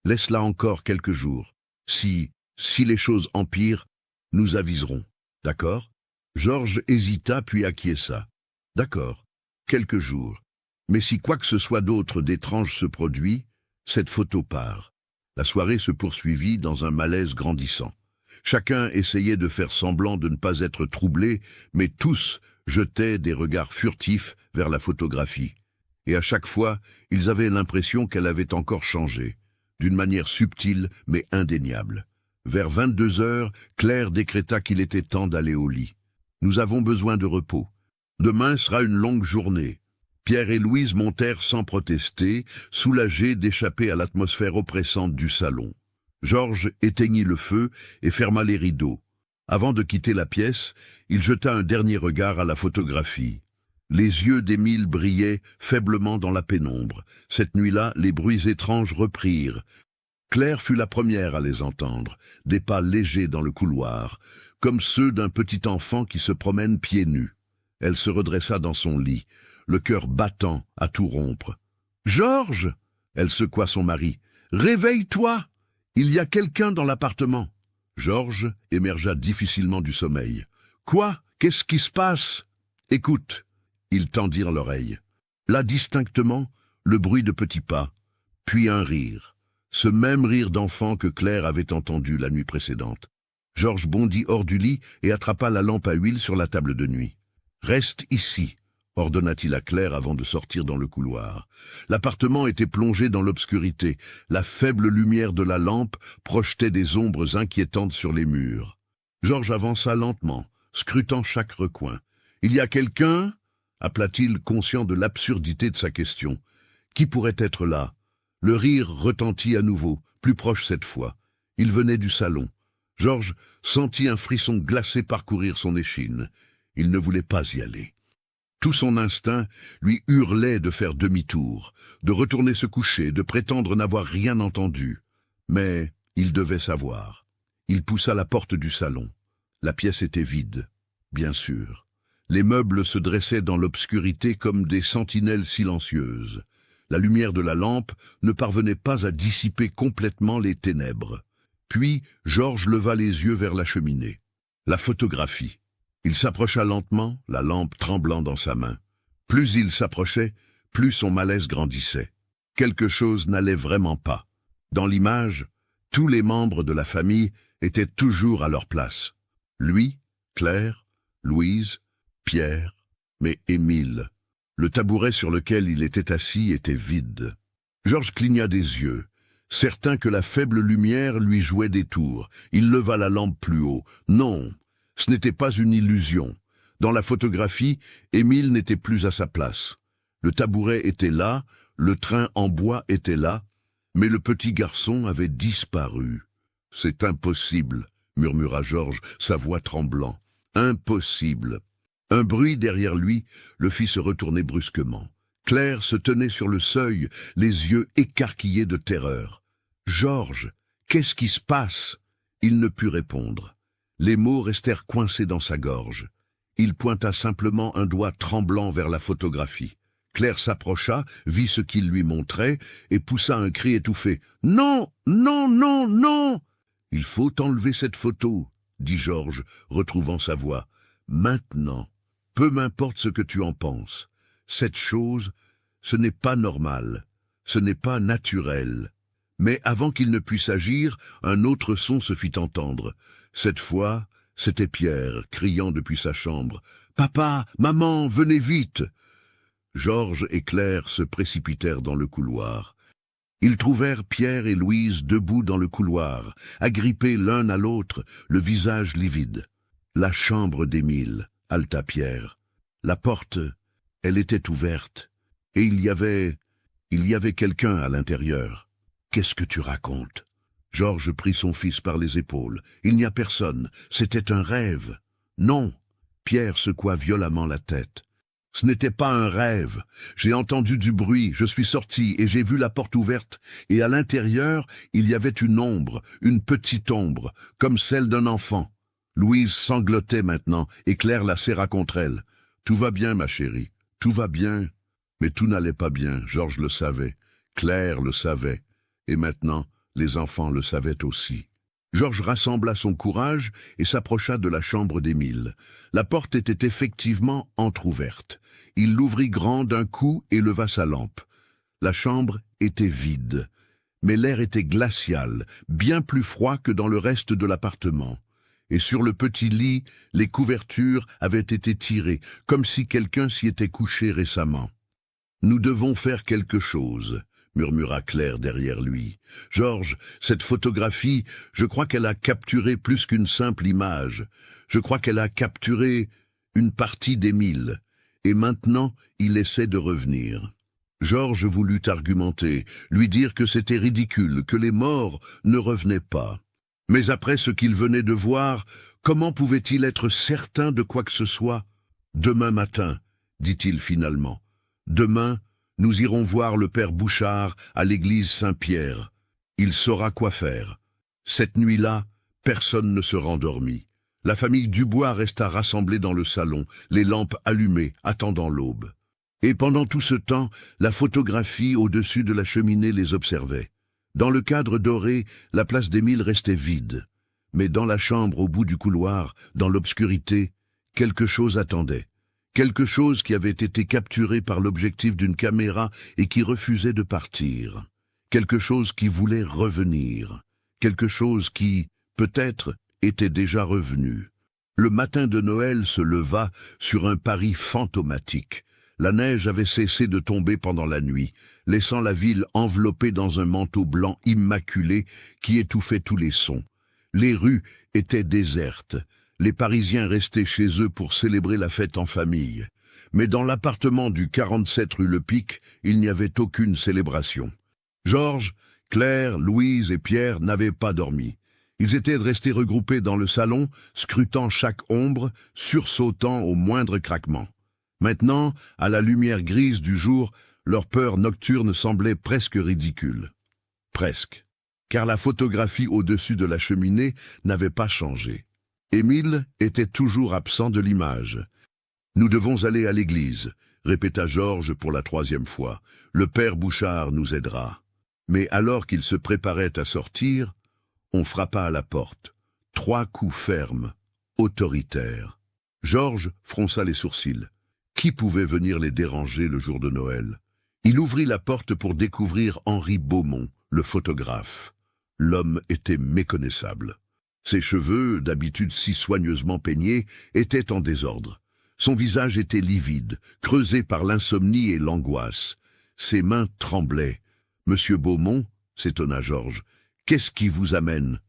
S1: laisse-la encore quelques jours. Si les choses empirent, nous aviserons. D'accord ?» Georges hésita puis acquiesça. « D'accord, quelques jours. Mais si quoi que ce soit d'autre d'étrange se produit, cette photo part. » La soirée se poursuivit dans un malaise grandissant. Chacun essayait de faire semblant de ne pas être troublé, mais tous jetaient des regards furtifs vers la photographie. Et à chaque fois, ils avaient l'impression qu'elle avait encore changé, d'une manière subtile mais indéniable. Vers 22 heures, Claire décréta qu'il était temps d'aller au lit. « Nous avons besoin de repos. Demain sera une longue journée. » Pierre et Louise montèrent sans protester, soulagés d'échapper à l'atmosphère oppressante du salon. Georges éteignit le feu et ferma les rideaux. Avant de quitter la pièce, il jeta un dernier regard à la photographie. Les yeux d'Émile brillaient faiblement dans la pénombre. Cette nuit-là, les bruits étranges reprirent. Claire fut la première à les entendre, des pas légers dans le couloir, comme ceux d'un petit enfant qui se promène pieds nus. Elle se redressa dans son lit, le cœur battant à tout rompre. « Georges !» Elle secoua son mari. « Réveille-toi! Il y a quelqu'un dans l'appartement. » Georges émergea difficilement du sommeil. « Quoi? Qu'est-ce qui se passe? » « Écoute !» Ils tendirent l'oreille. Là, distinctement, le bruit de petits pas, puis un rire. Ce même rire d'enfant que Claire avait entendu la nuit précédente. Georges bondit hors du lit et attrapa la lampe à huile sur la table de nuit. « Reste ici !» ordonna-t-il à Claire avant de sortir dans le couloir. L'appartement était plongé dans l'obscurité. La faible lumière de la lampe projetait des ombres inquiétantes sur les murs. Georges avança lentement, scrutant chaque recoin. « Il y a quelqu'un » appela-t-il, conscient de l'absurdité de sa question. Qui pourrait être là? Le rire retentit à nouveau, plus proche cette fois. Il venait du salon. Georges sentit un frisson glacé parcourir son échine. Il ne voulait pas y aller. Tout son instinct lui hurlait de faire demi-tour, de retourner se coucher, de prétendre n'avoir rien entendu. Mais il devait savoir. Il poussa la porte du salon. La pièce était vide, bien sûr. Les meubles se dressaient dans l'obscurité comme des sentinelles silencieuses. La lumière de la lampe ne parvenait pas à dissiper complètement les ténèbres. Puis Georges leva les yeux vers la cheminée. La photographie. Il s'approcha lentement, la lampe tremblant dans sa main. Plus il s'approchait, plus son malaise grandissait. Quelque chose n'allait vraiment pas. Dans l'image, tous les membres de la famille étaient toujours à leur place. Lui, Claire, Louise, Pierre, mais Émile. Le tabouret sur lequel il était assis était vide. Georges cligna des yeux, certain que la faible lumière lui jouait des tours. Il leva la lampe plus haut. Non, ce n'était pas une illusion. Dans la photographie, Émile n'était plus à sa place. Le tabouret était là, le train en bois était là, mais le petit garçon avait disparu. « C'est impossible », murmura Georges, sa voix tremblant. « Impossible ». Un bruit derrière lui le fit se retourner brusquement. Claire se tenait sur le seuil, les yeux écarquillés de terreur. « Georges, qu'est-ce qui se passe ?» Il ne put répondre. Les mots restèrent coincés dans sa gorge. Il pointa simplement un doigt tremblant vers la photographie. Claire s'approcha, vit ce qu'il lui montrait et poussa un cri étouffé. « Non, non, non, non !»« Il faut enlever cette photo, » dit Georges, retrouvant sa voix. « Maintenant, peu m'importe ce que tu en penses. Cette chose, ce n'est pas normal, ce n'est pas naturel. » Mais avant qu'il ne puisse agir, un autre son se fit entendre. Cette fois, c'était Pierre, criant depuis sa chambre. « Papa, maman, venez vite !» Georges et Claire se précipitèrent dans le couloir. Ils trouvèrent Pierre et Louise debout dans le couloir, agrippés l'un à l'autre, le visage livide. « La chambre d'Émile » haleta Pierre. La porte, elle était ouverte, et il y avait quelqu'un à l'intérieur. « Qu'est-ce que tu racontes ?» Georges prit son fils par les épaules. « Il n'y a personne, c'était un rêve. »« Non !» Pierre secoua violemment la tête. « Ce n'était pas un rêve. J'ai entendu du bruit, je suis sorti et j'ai vu la porte ouverte, et à l'intérieur, il y avait une ombre, une petite ombre, comme celle d'un enfant. » Louise sanglotait maintenant, et Claire la serra contre elle. « Tout va bien, ma chérie, tout va bien. » Mais tout n'allait pas bien, Georges le savait, Claire le savait, et maintenant, les enfants le savaient aussi. Georges rassembla son courage et s'approcha de la chambre d'Émile. La porte était effectivement entr'ouverte. Il l'ouvrit grand d'un coup et leva sa lampe. La chambre était vide, mais l'air était glacial, bien plus froid que dans le reste de l'appartement. Et sur le petit lit, les couvertures avaient été tirées, comme si quelqu'un s'y était couché récemment. « Nous devons faire quelque chose », murmura Claire derrière lui. « Georges, cette photographie, je crois qu'elle a capturé plus qu'une simple image. Je crois qu'elle a capturé une partie d'Émile. Et maintenant, il essaie de revenir. » Georges voulut argumenter, lui dire que c'était ridicule, que les morts ne revenaient pas. Mais après ce qu'il venait de voir, comment pouvait-il être certain de quoi que ce soit? « Demain matin, » dit-il finalement. « Demain, nous irons voir le père Bouchard à l'église Saint-Pierre. Il saura quoi faire. » Cette nuit-là, personne ne se rendormit. La famille Dubois resta rassemblée dans le salon, les lampes allumées, attendant l'aube. Et pendant tout ce temps, la photographie au-dessus de la cheminée les observait. Dans le cadre doré, la place d'Émile restait vide. Mais dans la chambre au bout du couloir, dans l'obscurité, quelque chose attendait. Quelque chose qui avait été capturé par l'objectif d'une caméra et qui refusait de partir. Quelque chose qui voulait revenir. Quelque chose qui, peut-être, était déjà revenu. Le matin de Noël se leva sur un Paris fantomatique. La neige avait cessé de tomber pendant la nuit, laissant la ville enveloppée dans un manteau blanc immaculé qui étouffait tous les sons. Les rues étaient désertes. Les Parisiens restaient chez eux pour célébrer la fête en famille. Mais dans l'appartement du 47 rue Le Pic, il n'y avait aucune célébration. Georges, Claire, Louise et Pierre n'avaient pas dormi. Ils étaient restés regroupés dans le salon, scrutant chaque ombre, sursautant au moindre craquement. Maintenant, à la lumière grise du jour, leur peur nocturne semblait presque ridicule. Presque. Car la photographie au-dessus de la cheminée n'avait pas changé. Émile était toujours absent de l'image. « Nous devons aller à l'église », répéta Georges pour la 3e fois. « Le père Bouchard nous aidera. » Mais alors qu'il se préparait à sortir, on frappa à la porte. 3 coups fermes, autoritaires. Georges fronça les sourcils. Qui pouvait venir les déranger le jour de Noël? Il ouvrit la porte pour découvrir Henri Beaumont, le photographe. L'homme était méconnaissable. Ses cheveux, d'habitude si soigneusement peignés, étaient en désordre. Son visage était livide, creusé par l'insomnie et l'angoisse. Ses mains tremblaient. « Monsieur Beaumont » s'étonna Georges. « Qu'est-ce qui vous amène ?»«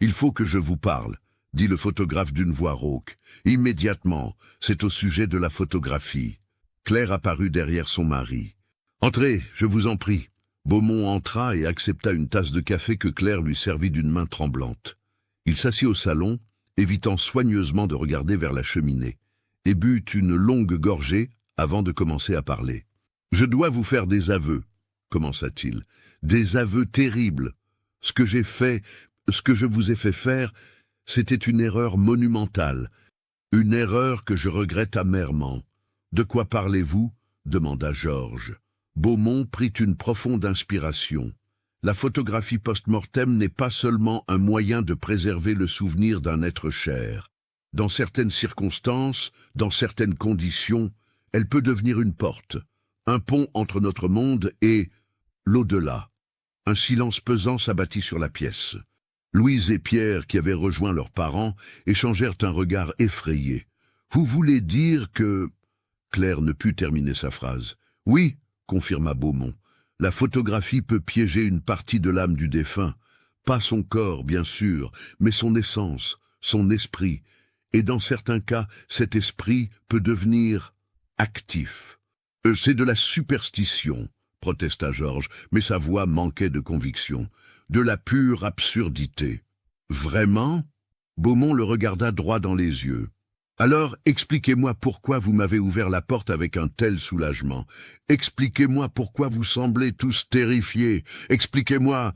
S1: Il faut que je vous parle » dit le photographe d'une voix rauque. « Immédiatement, c'est au sujet de la photographie. » Claire apparut derrière son mari. « Entrez, je vous en prie. » Beaumont entra et accepta une tasse de café que Claire lui servit d'une main tremblante. Il s'assit au salon, évitant soigneusement de regarder vers la cheminée, et but une longue gorgée avant de commencer à parler. « Je dois vous faire des aveux, » commença-t-il. « Des aveux terribles. Ce que j'ai fait, ce que je vous ai fait faire, c'était une erreur monumentale. Une erreur que je regrette amèrement. »« De quoi parlez-vous » demanda Georges. Beaumont prit une profonde inspiration. La photographie post-mortem n'est pas seulement un moyen de préserver le souvenir d'un être cher. Dans certaines circonstances, dans certaines conditions, elle peut devenir une porte, un pont entre notre monde et l'au-delà. Un silence pesant s'abattit sur la pièce. Louise et Pierre, qui avaient rejoint leurs parents, échangèrent un regard effrayé. « Vous voulez dire que... » Claire ne put terminer sa phrase. « Oui, » confirma Beaumont. « La photographie peut piéger une partie de l'âme du défunt. Pas son corps, bien sûr, mais son essence, son esprit. Et dans certains cas, cet esprit peut devenir actif. »« C'est de la superstition, » protesta Georges, mais sa voix manquait de conviction. « De la pure absurdité. »« Vraiment ?» Beaumont le regarda droit dans les yeux. « Alors, expliquez-moi pourquoi vous m'avez ouvert la porte avec un tel soulagement. Expliquez-moi pourquoi vous semblez tous terrifiés. Expliquez-moi... »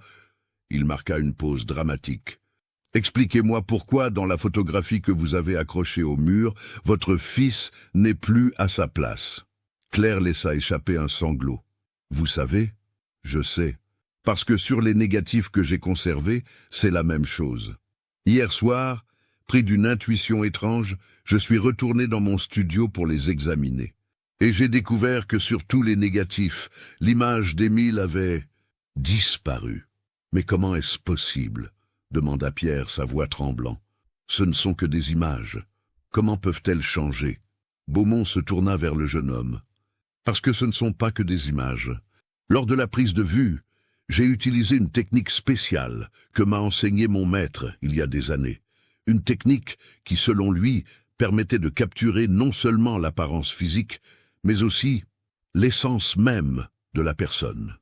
S1: Il marqua une pause dramatique. « Expliquez-moi pourquoi, dans la photographie que vous avez accrochée au mur, votre fils n'est plus à sa place. » Claire laissa échapper un sanglot. « Vous savez ? Je sais. Parce que sur les négatifs que j'ai conservés, c'est la même chose. Hier soir, pris d'une intuition étrange, je suis retourné dans mon studio pour les examiner. Et j'ai découvert que sur tous les négatifs, l'image d'Émile avait disparu. Mais comment est-ce possible ? Demanda Pierre, sa voix tremblant. Ce ne sont que des images. Comment peuvent-elles changer ? Beaumont se tourna vers le jeune homme. Parce que ce ne sont pas que des images. Lors de la prise de vue, j'ai utilisé une technique spéciale que m'a enseignée mon maître il y a des années. Une technique qui, selon lui, permettait de capturer non seulement l'apparence physique, mais aussi l'essence même de la personne.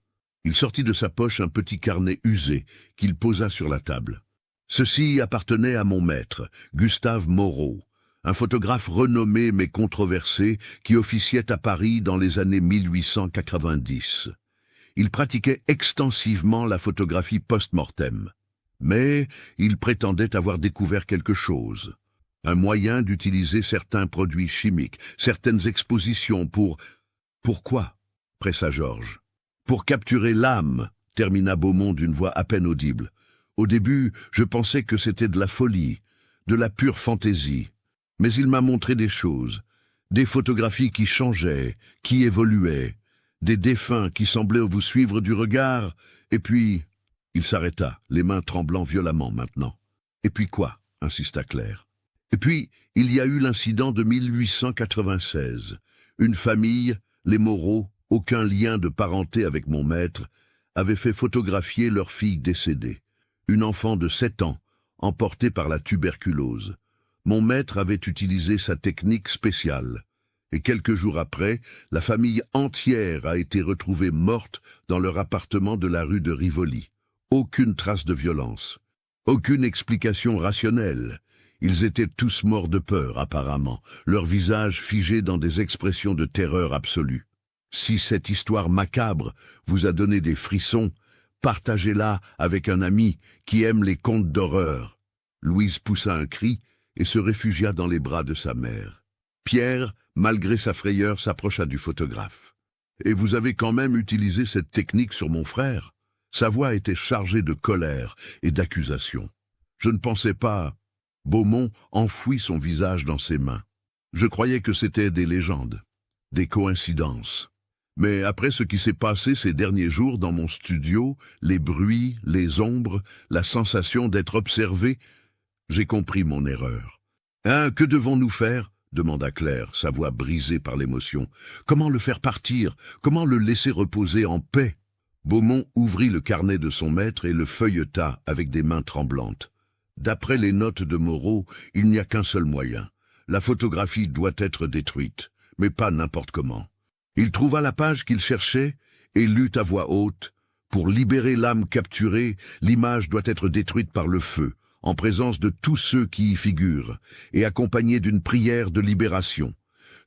S1: Il sortit de sa poche un petit carnet usé qu'il posa sur la table. Ceci appartenait à mon maître, Gustave Moreau, un photographe renommé mais controversé qui officiait à Paris dans les années 1890. Il pratiquait extensivement la photographie post-mortem. Mais il prétendait avoir découvert quelque chose. Un moyen d'utiliser certains produits chimiques, certaines expositions pour... « Pourquoi ?» pressa Georges. « Pour capturer l'âme, » termina Beaumont d'une voix à peine audible. « Au début, je pensais que c'était de la folie, de la pure fantaisie. Mais il m'a montré des choses, des photographies qui changeaient, qui évoluaient, des défunts qui semblaient vous suivre du regard, et puis... » Il s'arrêta, les mains tremblant violemment maintenant. « Et puis quoi ?» insista Claire. « Et puis, il y a eu l'incident de 1896. Une famille, les Moreau, aucun lien de parenté avec mon maître, avait fait photographier leur fille décédée. Une enfant de 7 ans, emportée par la tuberculose. Mon maître avait utilisé sa technique spéciale. Et quelques jours après, la famille entière a été retrouvée morte dans leur appartement de la rue de Rivoli. Aucune trace de violence. Aucune explication rationnelle. Ils étaient tous morts de peur, apparemment, leurs visages figés dans des expressions de terreur absolue. Si cette histoire macabre vous a donné des frissons, partagez-la avec un ami qui aime les contes d'horreur. Louise poussa un cri et se réfugia dans les bras de sa mère. Pierre, malgré sa frayeur, s'approcha du photographe. « Et vous avez quand même utilisé cette technique sur mon frère ?» Sa voix était chargée de colère et d'accusation. « Je ne pensais pas... » Beaumont enfouit son visage dans ses mains. « Je croyais que c'était des légendes, des coïncidences. Mais après ce qui s'est passé ces derniers jours dans mon studio, les bruits, les ombres, la sensation d'être observé, j'ai compris mon erreur. « Hein, que devons-nous faire ?» demanda Claire, sa voix brisée par l'émotion. « Comment le faire partir? Comment le laisser reposer en paix ?» Beaumont ouvrit le carnet de son maître et le feuilleta avec des mains tremblantes. D'après les notes de Moreau, il n'y a qu'un seul moyen. La photographie doit être détruite, mais pas n'importe comment. Il trouva la page qu'il cherchait et lut à voix haute. Pour libérer l'âme capturée, l'image doit être détruite par le feu, en présence de tous ceux qui y figurent, et accompagnée d'une prière de libération.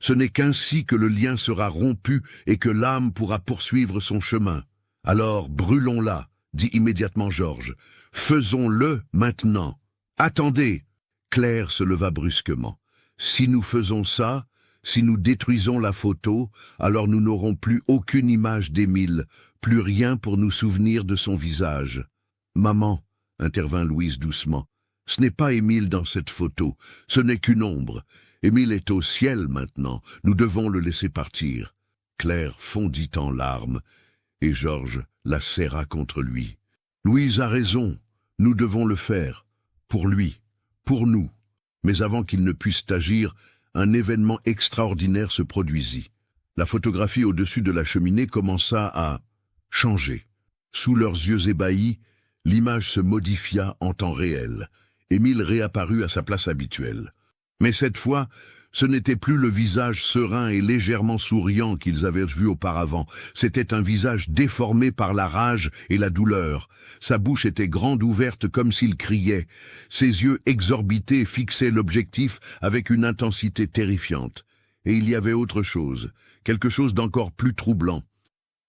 S1: Ce n'est qu'ainsi que le lien sera rompu et que l'âme pourra poursuivre son chemin. Alors brûlons-la, dit immédiatement Georges. Faisons-le maintenant. Attendez. Claire se leva brusquement. Si nous faisons ça, si nous détruisons la photo, alors nous n'aurons plus aucune image d'Émile, plus rien pour nous souvenir de son visage. Maman, intervint Louise doucement, ce n'est pas Émile dans cette photo, ce n'est qu'une ombre. Émile est au ciel maintenant, nous devons le laisser partir. Claire fondit en larmes, et Georges la serra contre lui. Louise a raison, nous devons le faire, pour lui, pour nous. Mais avant qu'il ne puisse agir, un événement extraordinaire se produisit. La photographie au-dessus de la cheminée commença à changer. Sous leurs yeux ébahis, l'image se modifia en temps réel. Émile réapparut à sa place habituelle. Mais cette fois, ce n'était plus le visage serein et légèrement souriant qu'ils avaient vu auparavant. C'était un visage déformé par la rage et la douleur. Sa bouche était grande ouverte comme s'il criait. Ses yeux exorbités fixaient l'objectif avec une intensité terrifiante. Et il y avait autre chose, quelque chose d'encore plus troublant.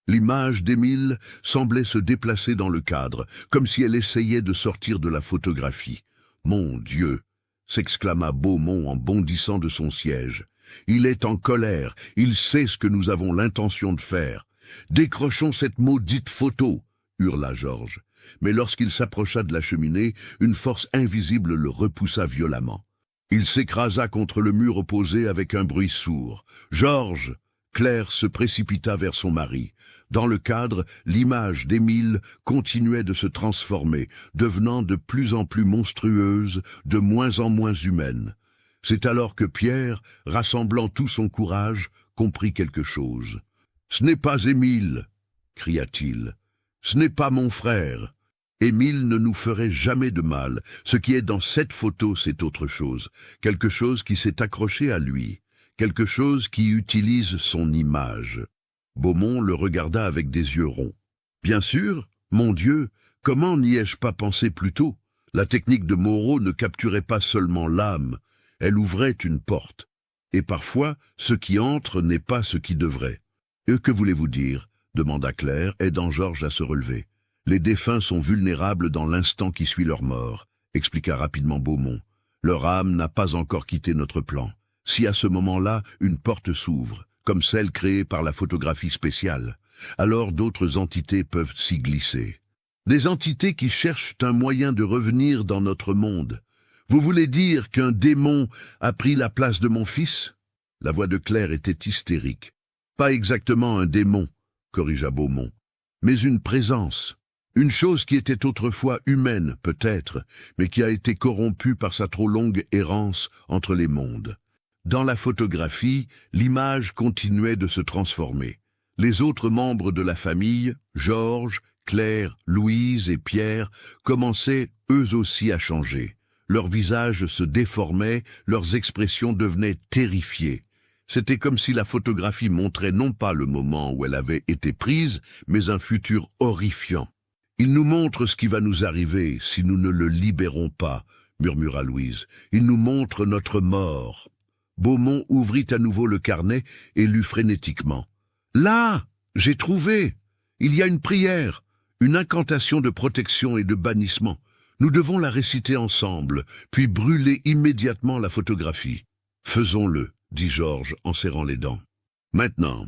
S1: L'image d'Émile semblait se déplacer dans le cadre, comme si elle essayait de sortir de la photographie. « Mon Dieu !» s'exclama Beaumont en bondissant de son siège. « Il est en colère, il sait ce que nous avons l'intention de faire. Décrochons cette maudite photo !» hurla Georges. Mais lorsqu'il s'approcha de la cheminée, une force invisible le repoussa violemment. Il s'écrasa contre le mur opposé avec un bruit sourd. « Georges !» Claire se précipita vers son mari. Dans le cadre, l'image d'Émile continuait de se transformer, devenant de plus en plus monstrueuse, de moins en moins humaine. C'est alors que Pierre, rassemblant tout son courage, comprit quelque chose. « Ce n'est pas Émile !» cria-t-il. « Ce n'est pas mon frère. Émile ne nous ferait jamais de mal. Ce qui est dans cette photo, c'est autre chose. Quelque chose qui s'est accroché à lui. Quelque chose qui utilise son image. » Beaumont le regarda avec des yeux ronds. « Bien sûr, mon Dieu, comment n'y ai-je pas pensé plus tôt? La technique de Moreau ne capturait pas seulement l'âme, elle ouvrait une porte. Et parfois, ce qui entre n'est pas ce qui devrait. »« Et que voulez-vous dire ?» demanda Claire, aidant Georges à se relever. « Les défunts sont vulnérables dans l'instant qui suit leur mort, » expliqua rapidement Beaumont. « Leur âme n'a pas encore quitté notre plan. Si à ce moment-là, une porte s'ouvre, comme celle créée par la photographie spéciale, alors d'autres entités peuvent s'y glisser. Des entités qui cherchent un moyen de revenir dans notre monde. Vous voulez dire qu'un démon a pris la place de mon fils ?» La voix de Claire était hystérique. « Pas exactement un démon, » corrigea Beaumont, « mais une présence. Une chose qui était autrefois humaine, peut-être, mais qui a été corrompue par sa trop longue errance entre les mondes. » Dans la photographie, l'image continuait de se transformer. Les autres membres de la famille, Georges, Claire, Louise et Pierre, commençaient eux aussi à changer. Leurs visages se déformaient, leurs expressions devenaient terrifiées. C'était comme si la photographie montrait non pas le moment où elle avait été prise, mais un futur horrifiant. « Il nous montre ce qui va nous arriver si nous ne le libérons pas », murmura Louise. « Il nous montre notre mort. » Beaumont ouvrit à nouveau le carnet et lut frénétiquement. « Là, j'ai trouvé. Il y a une prière, une incantation de protection et de bannissement. Nous devons la réciter ensemble, puis brûler immédiatement la photographie. »« Faisons-le, » dit Georges en serrant les dents. Maintenant,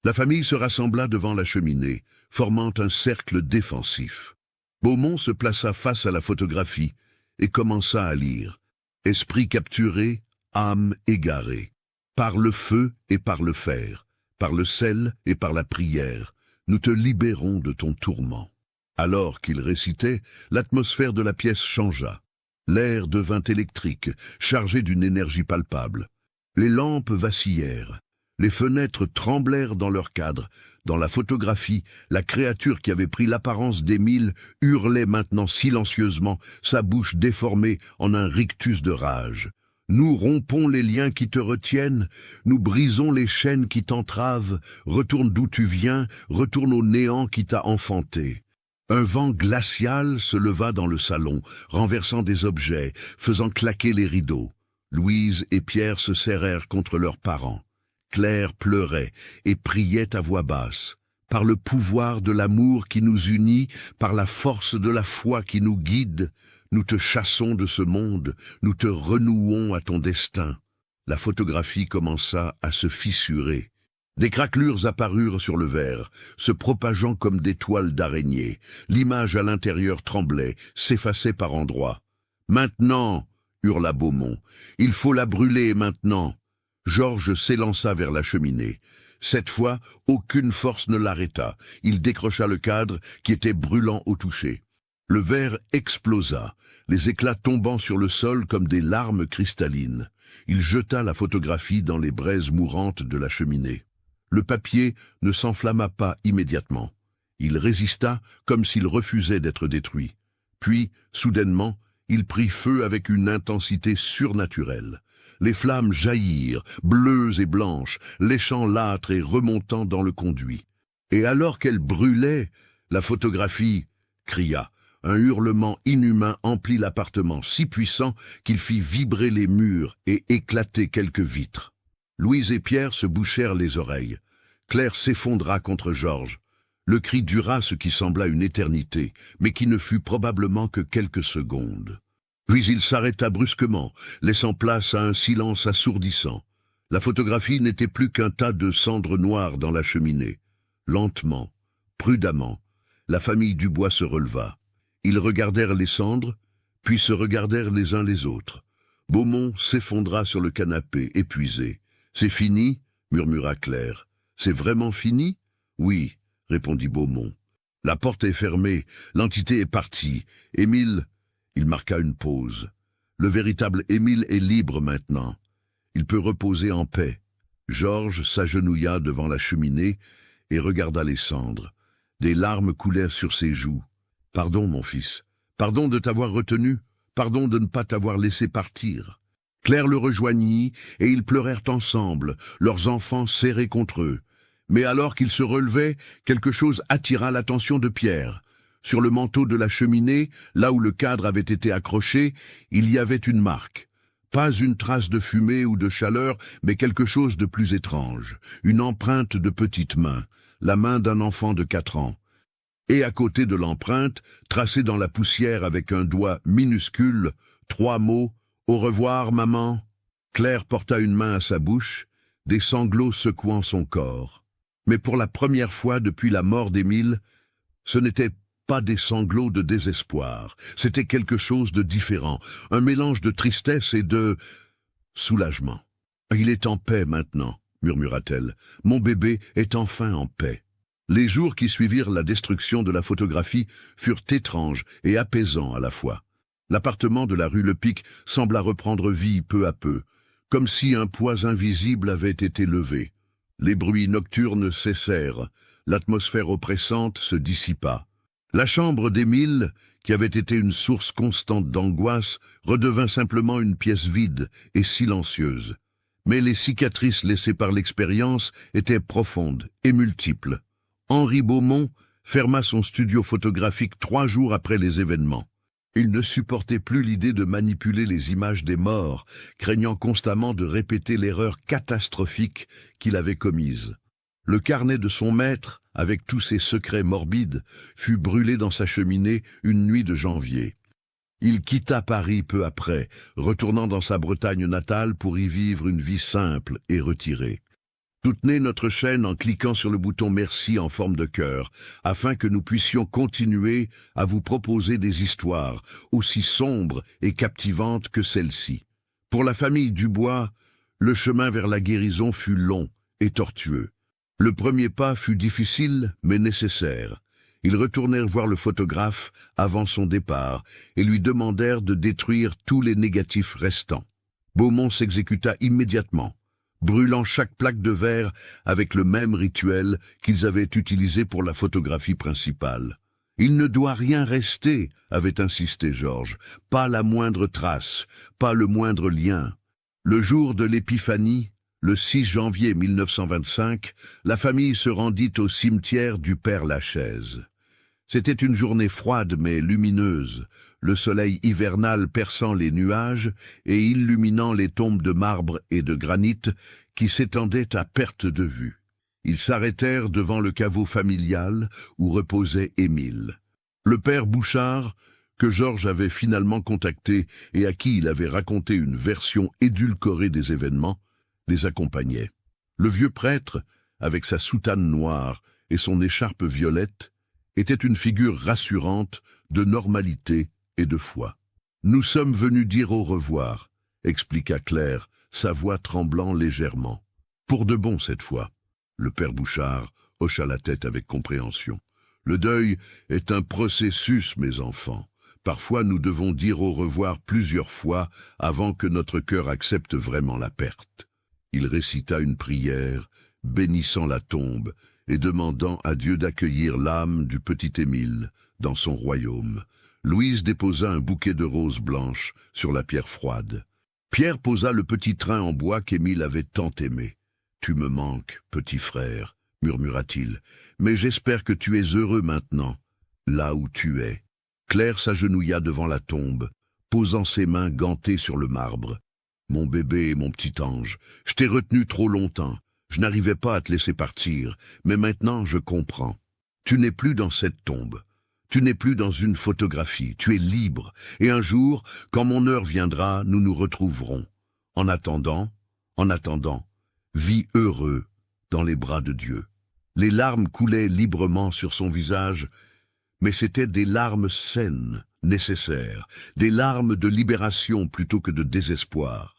S1: la famille se rassembla devant la cheminée, formant un cercle défensif. Beaumont se plaça face à la photographie et commença à lire. « Esprit capturé, âme égarée. Par le feu et par le fer, par le sel et par la prière, nous te libérons de ton tourment. » Alors qu'il récitait, l'atmosphère de la pièce changea. L'air devint électrique, chargé d'une énergie palpable. Les lampes vacillèrent. Les fenêtres tremblèrent dans leur cadre. Dans la photographie, la créature qui avait pris l'apparence d'Émile hurlait maintenant silencieusement, sa bouche déformée en un rictus de rage. « Nous rompons les liens qui te retiennent, nous brisons les chaînes qui t'entravent, retourne d'où tu viens, retourne au néant qui t'a enfanté. » Un vent glacial se leva dans le salon, renversant des objets, faisant claquer les rideaux. Louise et Pierre se serrèrent contre leurs parents. Claire pleurait et priait à voix basse. « Par le pouvoir de l'amour qui nous unit, par la force de la foi qui nous guide, nous te chassons de ce monde, nous te renouons à ton destin. » La photographie commença à se fissurer. Des craquelures apparurent sur le verre, se propageant comme des toiles d'araignée. L'image à l'intérieur tremblait, s'effaçait par endroits. « Maintenant !» hurla Beaumont. « Il faut la brûler maintenant !» Georges s'élança vers la cheminée. Cette fois, aucune force ne l'arrêta. Il décrocha le cadre qui était brûlant au toucher. Le verre explosa, les éclats tombant sur le sol comme des larmes cristallines. Il jeta la photographie dans les braises mourantes de la cheminée. Le papier ne s'enflamma pas immédiatement. Il résista comme s'il refusait d'être détruit. Puis, soudainement, il prit feu avec une intensité surnaturelle. Les flammes jaillirent, bleues et blanches, léchant l'âtre et remontant dans le conduit. Et alors qu'elle brûlait, la photographie cria. Un hurlement inhumain emplit l'appartement, si puissant qu'il fit vibrer les murs et éclater quelques vitres. Louise et Pierre se bouchèrent les oreilles. Claire s'effondra contre Georges. Le cri dura ce qui sembla une éternité, mais qui ne fut probablement que quelques secondes. Puis il s'arrêta brusquement, laissant place à un silence assourdissant. La photographie n'était plus qu'un tas de cendres noires dans la cheminée. Lentement, prudemment, la famille Dubois se releva. Ils regardèrent les cendres, puis se regardèrent les uns les autres. Beaumont s'effondra sur le canapé, épuisé. « C'est fini ?» murmura Claire. « C'est vraiment fini ?»« Oui, » répondit Beaumont. « La porte est fermée, l'entité est partie. Émile... » Il marqua une pause. « Le véritable Émile est libre maintenant. Il peut reposer en paix. » Georges s'agenouilla devant la cheminée et regarda les cendres. Des larmes coulèrent sur ses joues. « Pardon, mon fils. Pardon de t'avoir retenu. Pardon de ne pas t'avoir laissé partir. » Claire le rejoignit, et ils pleurèrent ensemble, leurs enfants serrés contre eux. Mais alors qu'ils se relevaient, quelque chose attira l'attention de Pierre. Sur le manteau de la cheminée, là où le cadre avait été accroché, il y avait une marque. Pas une trace de fumée ou de chaleur, mais quelque chose de plus étrange. Une empreinte de petite main, la main d'un enfant de 4 ans. Et à côté de l'empreinte, tracée dans la poussière avec un doigt minuscule, 3 mots. « Au revoir, maman !» Claire porta une main à sa bouche, des sanglots secouant son corps. Mais pour la première fois depuis la mort d'Émile, ce n'était pas des sanglots de désespoir, c'était quelque chose de différent, un mélange de tristesse et de soulagement. « Il est en paix maintenant, » murmura-t-elle. « Mon bébé est enfin en paix. » Les jours qui suivirent la destruction de la photographie furent étranges et apaisants à la fois. L'appartement de la rue Le Pic sembla reprendre vie peu à peu, comme si un poids invisible avait été levé. Les bruits nocturnes cessèrent, l'atmosphère oppressante se dissipa. La chambre d'Émile, qui avait été une source constante d'angoisse, redevint simplement une pièce vide et silencieuse. Mais les cicatrices laissées par l'expérience étaient profondes et multiples. Henri Beaumont ferma son studio photographique 3 jours après les événements. Il ne supportait plus l'idée de manipuler les images des morts, craignant constamment de répéter l'erreur catastrophique qu'il avait commise. Le carnet de son maître, avec tous ses secrets morbides, fut brûlé dans sa cheminée une nuit de janvier. Il quitta Paris peu après, retournant dans sa Bretagne natale pour y vivre une vie simple et retirée. Soutenez notre chaîne en cliquant sur le bouton merci en forme de cœur, afin que nous puissions continuer à vous proposer des histoires aussi sombres et captivantes que celle-ci. Pour la famille Dubois, le chemin vers la guérison fut long et tortueux. Le premier pas fut difficile mais nécessaire. Ils retournèrent voir le photographe avant son départ et lui demandèrent de détruire tous les négatifs restants. Beaumont s'exécuta immédiatement, brûlant chaque plaque de verre avec le même rituel qu'ils avaient utilisé pour la photographie principale. « Il ne doit rien rester », avait insisté Georges, « pas la moindre trace, pas le moindre lien. » Le jour de l'épiphanie, le 6 janvier 1925, la famille se rendit au cimetière du Père-Lachaise. C'était une journée froide mais lumineuse, le soleil hivernal perçant les nuages et illuminant les tombes de marbre et de granit qui s'étendaient à perte de vue. Ils s'arrêtèrent devant le caveau familial où reposait Émile. Le père Bouchard, que Georges avait finalement contacté et à qui il avait raconté une version édulcorée des événements, les accompagnait. Le vieux prêtre, avec sa soutane noire et son écharpe violette, était une figure rassurante de normalité et de foi. « Nous sommes venus dire au revoir », expliqua Claire, sa voix tremblant légèrement. « Pour de bon cette fois. » Le père Bouchard hocha la tête avec compréhension. « Le deuil est un processus, mes enfants. Parfois nous devons dire au revoir plusieurs fois avant que notre cœur accepte vraiment la perte. » Il récita une prière, bénissant la tombe, et demandant à Dieu d'accueillir l'âme du petit Émile dans son royaume. Louise déposa un bouquet de roses blanches sur la pierre froide. Pierre posa le petit train en bois qu'Émile avait tant aimé. « Tu me manques, petit frère, » murmura-t-il, « mais j'espère que tu es heureux maintenant, là où tu es. » Claire s'agenouilla devant la tombe, posant ses mains gantées sur le marbre. « Mon bébé et mon petit ange, je t'ai retenu trop longtemps. Je n'arrivais pas à te laisser partir, mais maintenant je comprends. Tu n'es plus dans cette tombe. Tu n'es plus dans une photographie. Tu es libre. Et un jour, quand mon heure viendra, nous nous retrouverons. En attendant, vis heureux dans les bras de Dieu. » Les larmes coulaient librement sur son visage, mais c'étaient des larmes saines, nécessaires, des larmes de libération plutôt que de désespoir.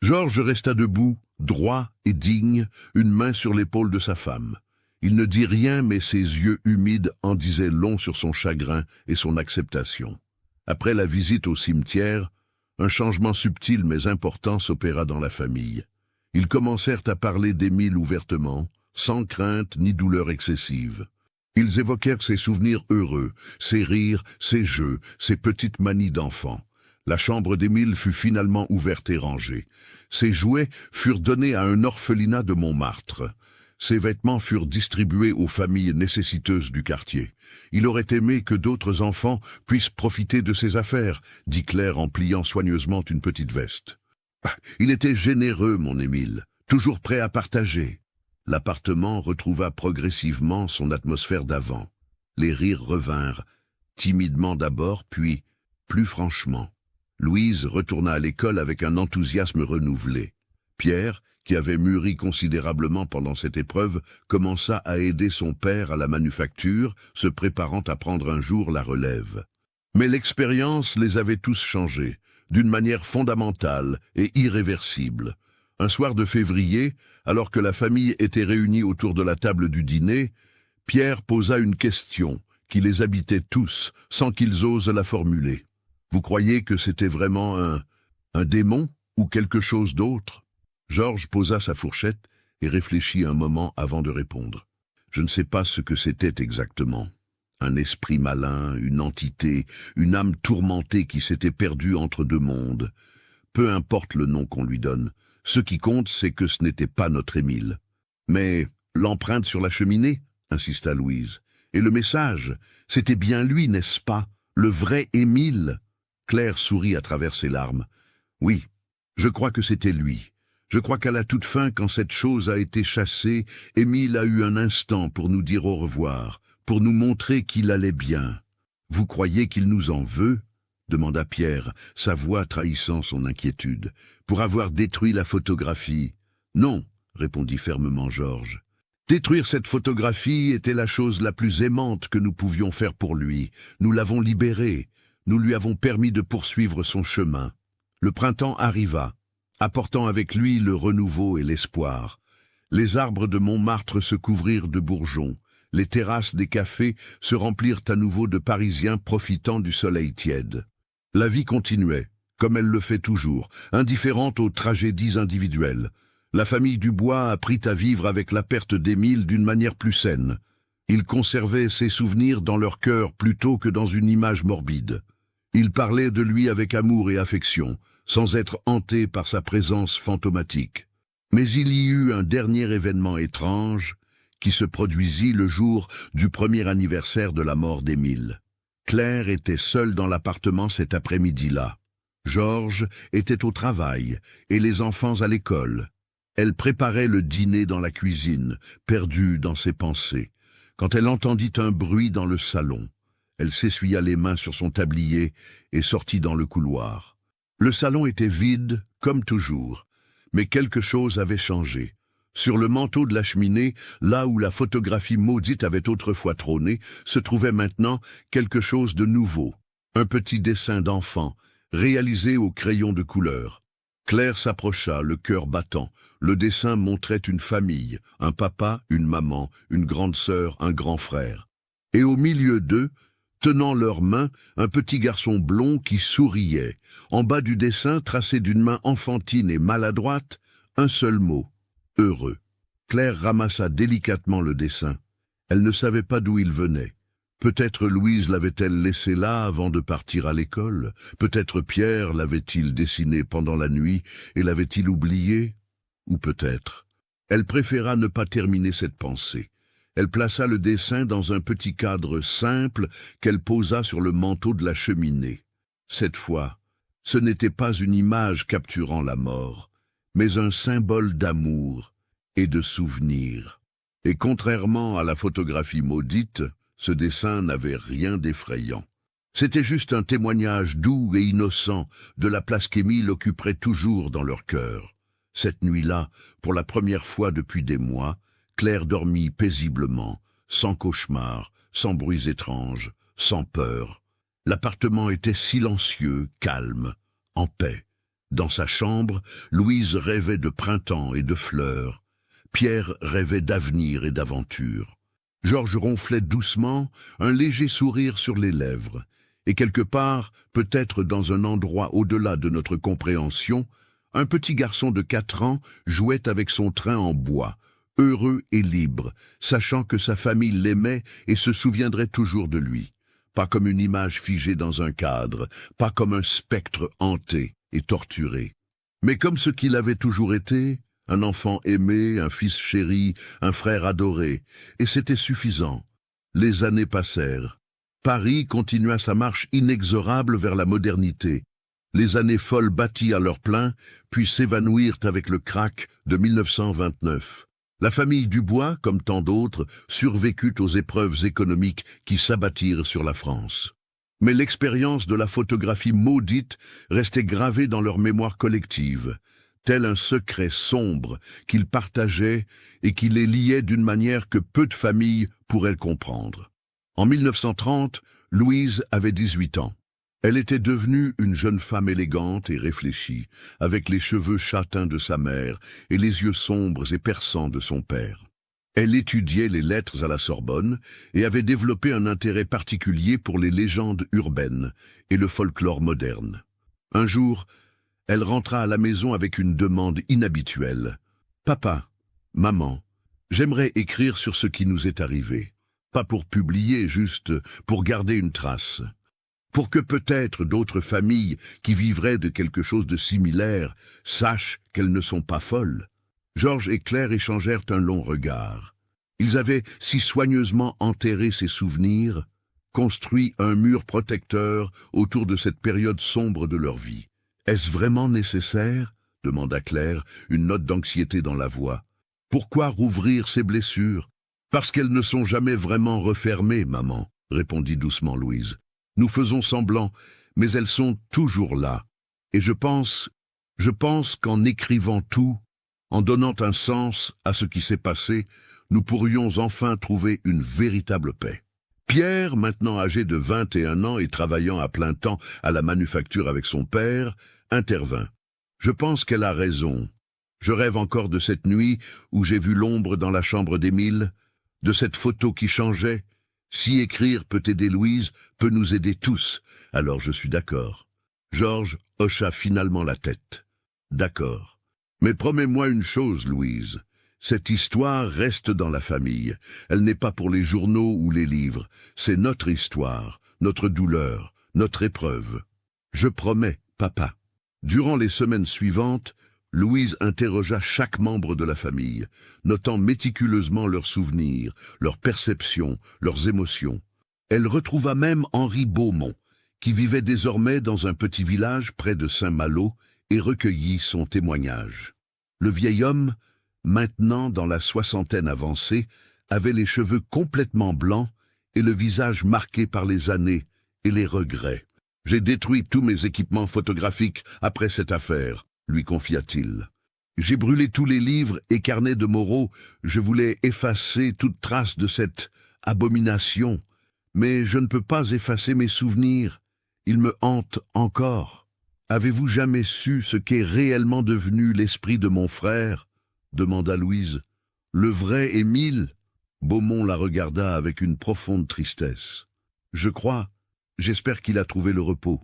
S1: Georges resta debout, droit et digne, une main sur l'épaule de sa femme. Il ne dit rien, mais ses yeux humides en disaient long sur son chagrin et son acceptation. Après la visite au cimetière, un changement subtil mais important s'opéra dans la famille. Ils commencèrent à parler d'Émile ouvertement, sans crainte ni douleur excessive. Ils évoquèrent ses souvenirs heureux, ses rires, ses jeux, ses petites manies d'enfant. La chambre d'Émile fut finalement ouverte et rangée. Ses jouets furent donnés à un orphelinat de Montmartre. Ses vêtements furent distribués aux familles nécessiteuses du quartier. Il aurait aimé que d'autres enfants puissent profiter de ses affaires, dit Claire en pliant soigneusement une petite veste. Il était généreux, mon Émile, toujours prêt à partager. L'appartement retrouva progressivement son atmosphère d'avant. Les rires revinrent, timidement d'abord, puis plus franchement. Louise retourna à l'école avec un enthousiasme renouvelé. Pierre, qui avait mûri considérablement pendant cette épreuve, commença à aider son père à la manufacture, se préparant à prendre un jour la relève. Mais l'expérience les avait tous changés, d'une manière fondamentale et irréversible. Un soir de février, alors que la famille était réunie autour de la table du dîner, Pierre posa une question qui les habitait tous, sans qu'ils osent la formuler. « Vous croyez que c'était vraiment un démon ou quelque chose d'autre ?» Georges posa sa fourchette et réfléchit un moment avant de répondre. « Je ne sais pas ce que c'était exactement. Un esprit malin, une entité, une âme tourmentée qui s'était perdue entre deux mondes. Peu importe le nom qu'on lui donne, Ce qui compte, c'est que ce n'était pas notre Émile. Mais l'empreinte sur la cheminée, insista Louise. Et le message, c'était bien lui, n'est-ce pas? Le vrai Émile? Claire sourit à travers ses larmes. Oui, je crois que c'était lui. Je crois qu'à la toute fin, quand cette chose a été chassée, Émile a eu un instant pour nous dire au revoir, pour nous montrer qu'il allait bien. Vous croyez qu'il nous en veut? Demanda Pierre, sa voix trahissant son inquiétude. Pour avoir détruit la photographie? Non, répondit fermement Georges. Détruire cette photographie était la chose la plus aimante que nous pouvions faire pour lui. Nous l'avons libéré. Nous lui avons permis de poursuivre son chemin. Le printemps arriva, apportant avec lui le renouveau et l'espoir. Les arbres de Montmartre se couvrirent de bourgeons. Les terrasses des cafés se remplirent à nouveau de Parisiens profitant du soleil tiède. La vie continuait, comme elle le fait toujours, indifférente aux tragédies individuelles. La famille Dubois apprit à vivre avec la perte d'Émile d'une manière plus saine. Ils conservaient ses souvenirs dans leur cœur plutôt que dans une image morbide. Ils parlaient de lui avec amour et affection, sans être hantés par sa présence fantomatique. Mais il y eut un dernier événement étrange qui se produisit le jour du premier anniversaire de la mort d'Émile. Claire était seule dans l'appartement cet après-midi-là. Georges était au travail et les enfants à l'école. Elle préparait le dîner dans la cuisine, perdue dans ses pensées, quand elle entendit un bruit dans le salon. Elle s'essuya les mains sur son tablier et sortit dans le couloir. Le salon était vide, comme toujours, mais quelque chose avait changé. Sur le manteau de la cheminée, là où la photographie maudite avait autrefois trôné, se trouvait maintenant quelque chose de nouveau. Un petit dessin d'enfant, réalisé au crayon de couleur. Claire s'approcha, le cœur battant. Le dessin montrait une famille, un papa, une maman, une grande sœur, un grand frère. Et au milieu d'eux, tenant leurs mains, un petit garçon blond qui souriait. En bas du dessin, tracé d'une main enfantine et maladroite, un seul mot, heureux. Claire ramassa délicatement le dessin. Elle ne savait pas d'où il venait. Peut-être Louise l'avait-elle laissé là avant de partir à l'école. Peut-être Pierre l'avait-il dessiné pendant la nuit et l'avait-il oublié. Ou peut-être. Elle préféra ne pas terminer cette pensée. Elle plaça le dessin dans un petit cadre simple qu'elle posa sur le manteau de la cheminée. Cette fois, ce n'était pas une image capturant la mort, mais un symbole d'amour et de souvenir. Et contrairement à la photographie maudite, ce dessin n'avait rien d'effrayant. C'était juste un témoignage doux et innocent de la place qu'Émile occuperait toujours dans leur cœur. Cette nuit-là, pour la première fois depuis des mois, Claire dormit paisiblement, sans cauchemar, sans bruits étranges, sans peur. L'appartement était silencieux, calme, en paix. Dans sa chambre, Louise rêvait de printemps et de fleurs. Pierre rêvait d'avenir et d'aventure. Georges ronflait doucement, un léger sourire sur les lèvres. Et quelque part, peut-être dans un endroit au-delà de notre compréhension, un petit garçon de 4 ans jouait avec son train en bois, heureux et libre, sachant que sa famille l'aimait et se souviendrait toujours de lui. Pas comme une image figée dans un cadre, pas comme un spectre hanté et torturé, mais comme ce qu'il avait toujours été, un enfant aimé, un fils chéri, un frère adoré, et c'était suffisant. Les années passèrent. Paris continua sa marche inexorable vers la modernité. Les années folles battirent à leur plein, puis s'évanouirent avec le krach de 1929. La famille Dubois, comme tant d'autres, survécut aux épreuves économiques qui s'abattirent sur la France. Mais l'expérience de la photographie maudite restait gravée dans leur mémoire collective, tel un secret sombre qu'ils partageaient et qui les liait d'une manière que peu de familles pourraient comprendre. En 1930, Louise avait 18 ans. Elle était devenue une jeune femme élégante et réfléchie, avec les cheveux châtains de sa mère et les yeux sombres et perçants de son père. Elle étudiait les lettres à la Sorbonne et avait développé un intérêt particulier pour les légendes urbaines et le folklore moderne. Un jour, elle rentra à la maison avec une demande inhabituelle. « Papa, maman, j'aimerais écrire sur ce qui nous est arrivé. Pas pour publier, juste pour garder une trace. » pour que peut-être d'autres familles qui vivraient de quelque chose de similaire sachent qu'elles ne sont pas folles. Georges et Claire échangèrent un long regard. Ils avaient si soigneusement enterré ces souvenirs, construit un mur protecteur autour de cette période sombre de leur vie. « Est-ce vraiment nécessaire ?» demanda Claire, une note d'anxiété dans la voix. « Pourquoi rouvrir ces blessures ?»« Parce qu'elles ne sont jamais vraiment refermées, maman, » répondit doucement Louise. « Nous faisons semblant, mais elles sont toujours là. Et je pense qu'en écrivant tout, en donnant un sens à ce qui s'est passé, nous pourrions enfin trouver une véritable paix. » Pierre, maintenant âgé de 21 ans et travaillant à plein temps à la manufacture avec son père, intervint. « Je pense qu'elle a raison. Je rêve encore de cette nuit où j'ai vu l'ombre dans la chambre d'Émile, de cette photo qui changeait. Si écrire peut aider Louise, peut nous aider tous, alors je suis d'accord. » Georges hocha finalement la tête. « D'accord. Mais promets-moi une chose, Louise. Cette histoire reste dans la famille. Elle n'est pas pour les journaux ou les livres. C'est notre histoire, notre douleur, notre épreuve. Je promets, papa. » Durant les semaines suivantes, Louise interrogea chaque membre de la famille, notant méticuleusement leurs souvenirs, leurs perceptions, leurs émotions. Elle retrouva même Henri Beaumont, qui vivait désormais dans un petit village près de Saint-Malo, et recueillit son témoignage. Le vieil homme, maintenant dans la soixantaine avancée, avait les cheveux complètement blancs et le visage marqué par les années et les regrets. « J'ai détruit tous mes équipements photographiques après cette affaire, » lui confia-t-il. « J'ai brûlé tous les livres et carnets de Moreau, je voulais effacer toute trace de cette abomination, mais je ne peux pas effacer mes souvenirs, ils me hantent encore. Avez-vous jamais su ce qu'est réellement devenu l'esprit de mon frère ?» demanda Louise. « Le vrai Émile ?» Beaumont la regarda avec une profonde tristesse. « J'espère qu'il a trouvé le repos.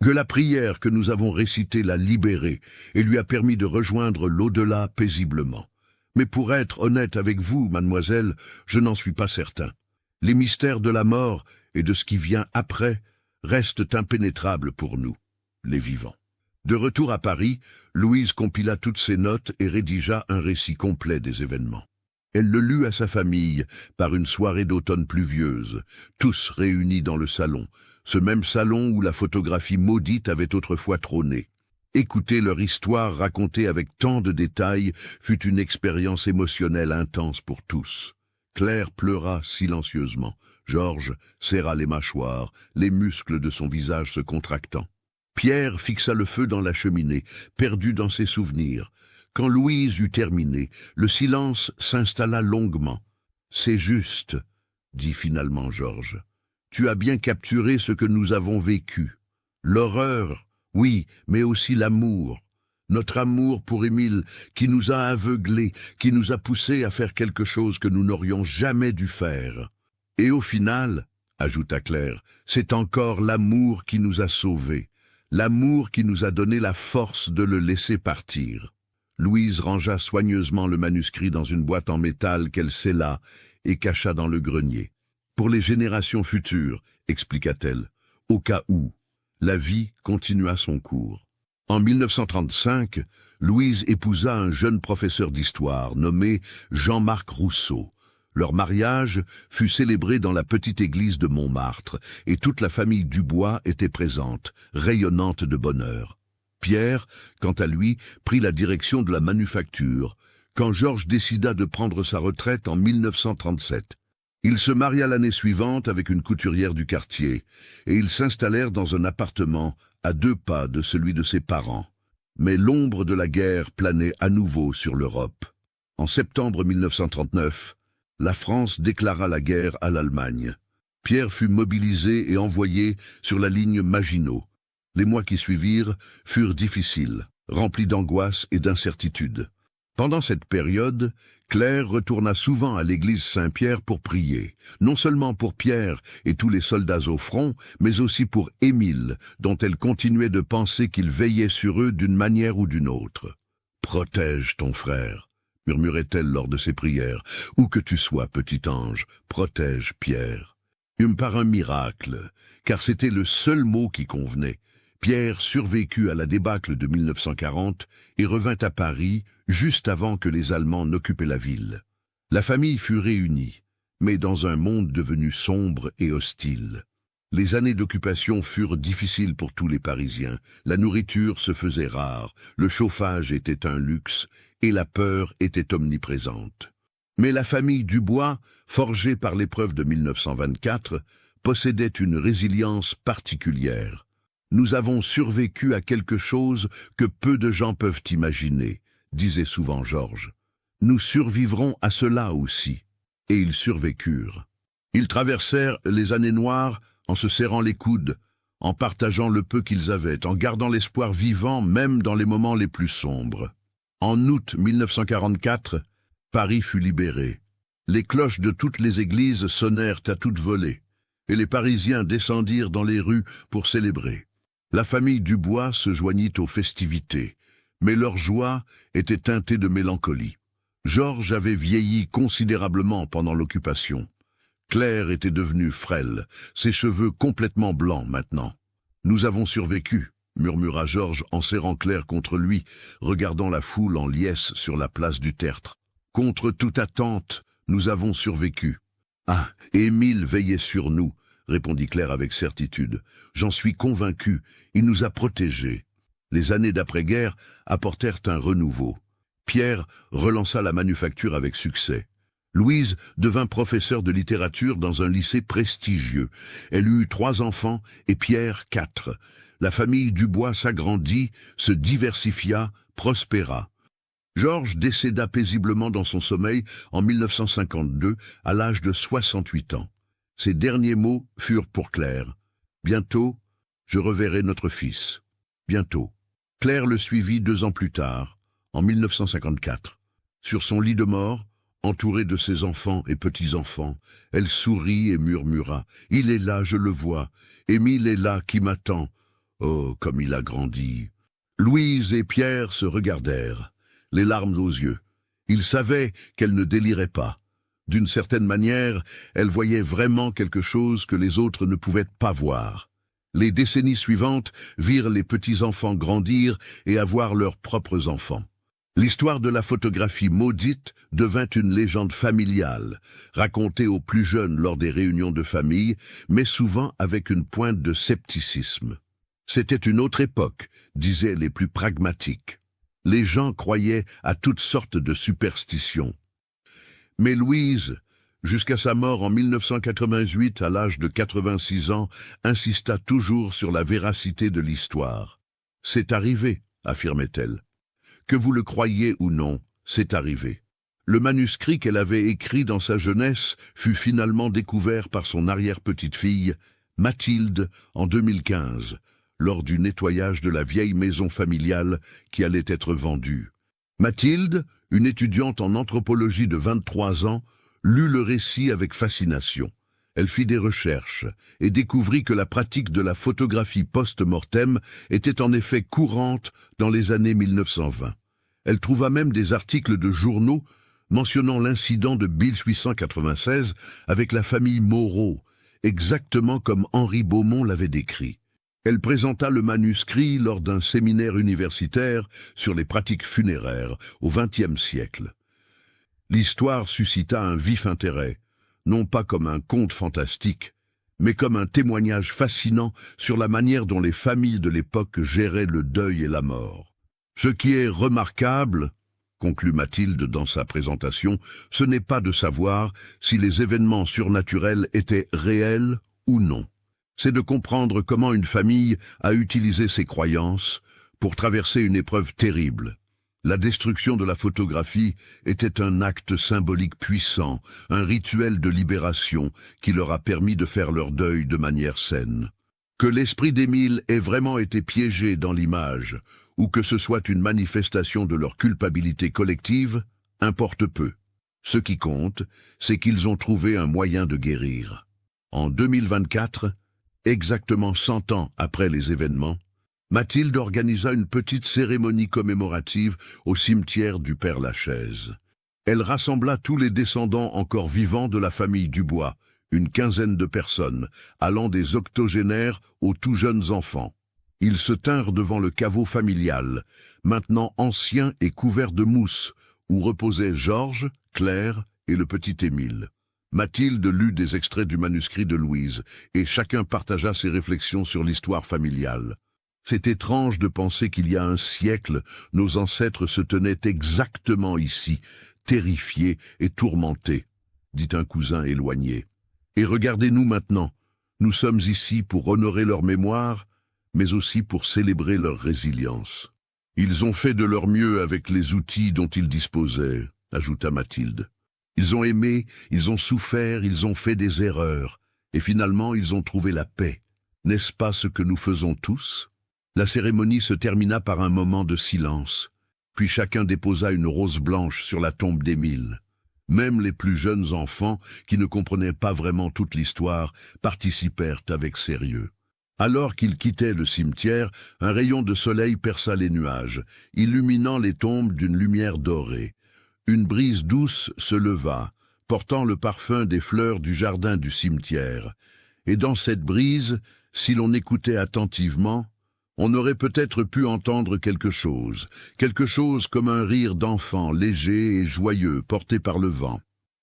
S1: Que la prière que nous avons récitée l'a libéré et lui a permis de rejoindre l'au-delà paisiblement. Mais pour être honnête avec vous, mademoiselle, je n'en suis pas certain. Les mystères de la mort et de ce qui vient après restent impénétrables pour nous, les vivants. » De retour à Paris, Louise compila toutes ses notes et rédigea un récit complet des événements. Elle le lut à sa famille par une soirée d'automne pluvieuse, tous réunis dans le salon, ce même salon où la photographie maudite avait autrefois trôné. Écouter leur histoire racontée avec tant de détails fut une expérience émotionnelle intense pour tous. Claire pleura silencieusement. Georges serra les mâchoires, les muscles de son visage se contractant. Pierre fixa le feu dans la cheminée, perdu dans ses souvenirs. Quand Louise eut terminé, le silence s'installa longuement. « C'est juste, » dit finalement Georges. « Tu as bien capturé ce que nous avons vécu. L'horreur, oui, mais aussi l'amour. Notre amour pour Émile qui nous a aveuglés, qui nous a poussés à faire quelque chose que nous n'aurions jamais dû faire. Et au final, ajouta Claire, c'est encore l'amour qui nous a sauvés, l'amour qui nous a donné la force de le laisser partir. » Louise rangea soigneusement le manuscrit dans une boîte en métal qu'elle scella et cacha dans le grenier. « Pour les générations futures, expliqua-t-elle, au cas où. » La vie continua son cours. En 1935, Louise épousa un jeune professeur d'histoire nommé Jean-Marc Rousseau. Leur mariage fut célébré dans la petite église de Montmartre et toute la famille Dubois était présente, rayonnante de bonheur. Pierre, quant à lui, prit la direction de la manufacture, quand Georges décida de prendre sa retraite en 1937. Il se maria l'année suivante avec une couturière du quartier, et ils s'installèrent dans un appartement à 2 pas de celui de ses parents. Mais l'ombre de la guerre planait à nouveau sur l'Europe. En septembre 1939, la France déclara la guerre à l'Allemagne. Pierre fut mobilisé et envoyé sur la ligne Maginot. Les mois qui suivirent furent difficiles, remplis d'angoisse et d'incertitude. Pendant cette période, Claire retourna souvent à l'église Saint-Pierre pour prier, non seulement pour Pierre et tous les soldats au front, mais aussi pour Émile, dont elle continuait de penser qu'il veillait sur eux d'une manière ou d'une autre. « Protège ton frère », murmurait-elle lors de ses prières. « Où que tu sois, petit ange, protège Pierre. » Par un miracle, car c'était le seul mot qui convenait. Pierre survécut à la débâcle de 1940 et revint à Paris juste avant que les Allemands n'occupaient la ville. La famille fut réunie, mais dans un monde devenu sombre et hostile. Les années d'occupation furent difficiles pour tous les Parisiens. La nourriture se faisait rare, le chauffage était un luxe et la peur était omniprésente. Mais la famille Dubois, forgée par l'épreuve de 1924, possédait une résilience particulière. Nous avons survécu à quelque chose que peu de gens peuvent imaginer, disait souvent Georges. Nous survivrons à cela aussi. Et ils survécurent. Ils traversèrent les années noires en se serrant les coudes, en partageant le peu qu'ils avaient, en gardant l'espoir vivant même dans les moments les plus sombres. En août 1944, Paris fut libéré. Les cloches de toutes les églises sonnèrent à toute volée, et les Parisiens descendirent dans les rues pour célébrer. La famille Dubois se joignit aux festivités, mais leur joie était teintée de mélancolie. Georges avait vieilli considérablement pendant l'occupation. Claire était devenue frêle, ses cheveux complètement blancs maintenant. « Nous avons survécu », murmura Georges en serrant Claire contre lui, regardant la foule en liesse sur la place du Tertre. « Contre toute attente, nous avons survécu. »« Ah, Émile veillait sur nous, » répondit Claire avec certitude. « J'en suis convaincu, il nous a protégés. » Les années d'après-guerre apportèrent un renouveau. Pierre relança la manufacture avec succès. Louise devint professeure de littérature dans un lycée prestigieux. Elle eut 3 enfants et Pierre 4. La famille Dubois s'agrandit, se diversifia, prospéra. Georges décéda paisiblement dans son sommeil en 1952, à l'âge de 68 ans. Ses derniers mots furent pour Claire. « Bientôt, je reverrai notre fils. Bientôt. » Claire le suivit 2 ans plus tard, en 1954. Sur son lit de mort, entourée de ses enfants et petits-enfants, elle sourit et murmura « Il est là, je le vois. Émile est là, qui m'attend. Oh, comme il a grandi. » Louise et Pierre se regardèrent, les larmes aux yeux. Ils savaient qu'elle ne délirait pas. D'une certaine manière, elle voyait vraiment quelque chose que les autres ne pouvaient pas voir. Les décennies suivantes virent les petits-enfants grandir et avoir leurs propres enfants. L'histoire de la photographie maudite devint une légende familiale, racontée aux plus jeunes lors des réunions de famille, mais souvent avec une pointe de scepticisme. C'était une autre époque, disaient les plus pragmatiques. Les gens croyaient à toutes sortes de superstitions. Mais Louise, jusqu'à sa mort en 1988 à l'âge de 86 ans, insista toujours sur la véracité de l'histoire. « C'est arrivé », affirmait-elle. Que vous le croyiez ou non, c'est arrivé. Le manuscrit qu'elle avait écrit dans sa jeunesse fut finalement découvert par son arrière-petite-fille, Mathilde, en 2015, lors du nettoyage de la vieille maison familiale qui allait être vendue. Mathilde, une étudiante en anthropologie de 23 ans, lut le récit avec fascination. Elle fit des recherches et découvrit que la pratique de la photographie post-mortem était en effet courante dans les années 1920. Elle trouva même des articles de journaux mentionnant l'incident de 1896 avec la famille Moreau, exactement comme Henri Beaumont l'avait décrit. Elle présenta le manuscrit lors d'un séminaire universitaire sur les pratiques funéraires au XXe siècle. L'histoire suscita un vif intérêt, non pas comme un conte fantastique, mais comme un témoignage fascinant sur la manière dont les familles de l'époque géraient le deuil et la mort. Ce qui est remarquable, conclut Mathilde dans sa présentation, ce n'est pas de savoir si les événements surnaturels étaient réels ou non. C'est de comprendre comment une famille a utilisé ses croyances pour traverser une épreuve terrible. La destruction de la photographie était un acte symbolique puissant, un rituel de libération qui leur a permis de faire leur deuil de manière saine. Que l'esprit d'Émile ait vraiment été piégé dans l'image, ou que ce soit une manifestation de leur culpabilité collective, importe peu. Ce qui compte, c'est qu'ils ont trouvé un moyen de guérir. En 2024, exactement 100 ans après les événements, Mathilde organisa une petite cérémonie commémorative au cimetière du Père-Lachaise. Elle rassembla tous les descendants encore vivants de la famille Dubois, une quinzaine de personnes, allant des octogénaires aux tout jeunes enfants. Ils se tinrent devant le caveau familial, maintenant ancien et couvert de mousse, où reposaient Georges, Claire et le petit Émile. Mathilde lut des extraits du manuscrit de Louise, et chacun partagea ses réflexions sur l'histoire familiale. C'est étrange de penser qu'il y a un siècle, nos ancêtres se tenaient exactement ici, terrifiés et tourmentés, dit un cousin éloigné. Et regardez-nous maintenant, nous sommes ici pour honorer leur mémoire, mais aussi pour célébrer leur résilience. Ils ont fait de leur mieux avec les outils dont ils disposaient, ajouta Mathilde. Ils ont aimé, ils ont souffert, ils ont fait des erreurs, et finalement ils ont trouvé la paix. N'est-ce pas ce que nous faisons tous ? La cérémonie se termina par un moment de silence, puis chacun déposa une rose blanche sur la tombe d'Émile. Même les plus jeunes enfants, qui ne comprenaient pas vraiment toute l'histoire, participèrent avec sérieux. Alors qu'ils quittaient le cimetière, un rayon de soleil perça les nuages, illuminant les tombes d'une lumière dorée. Une brise douce se leva, portant le parfum des fleurs du jardin du cimetière. Et dans cette brise, si l'on écoutait attentivement, on aurait peut-être pu entendre quelque chose comme un rire d'enfant léger et joyeux porté par le vent.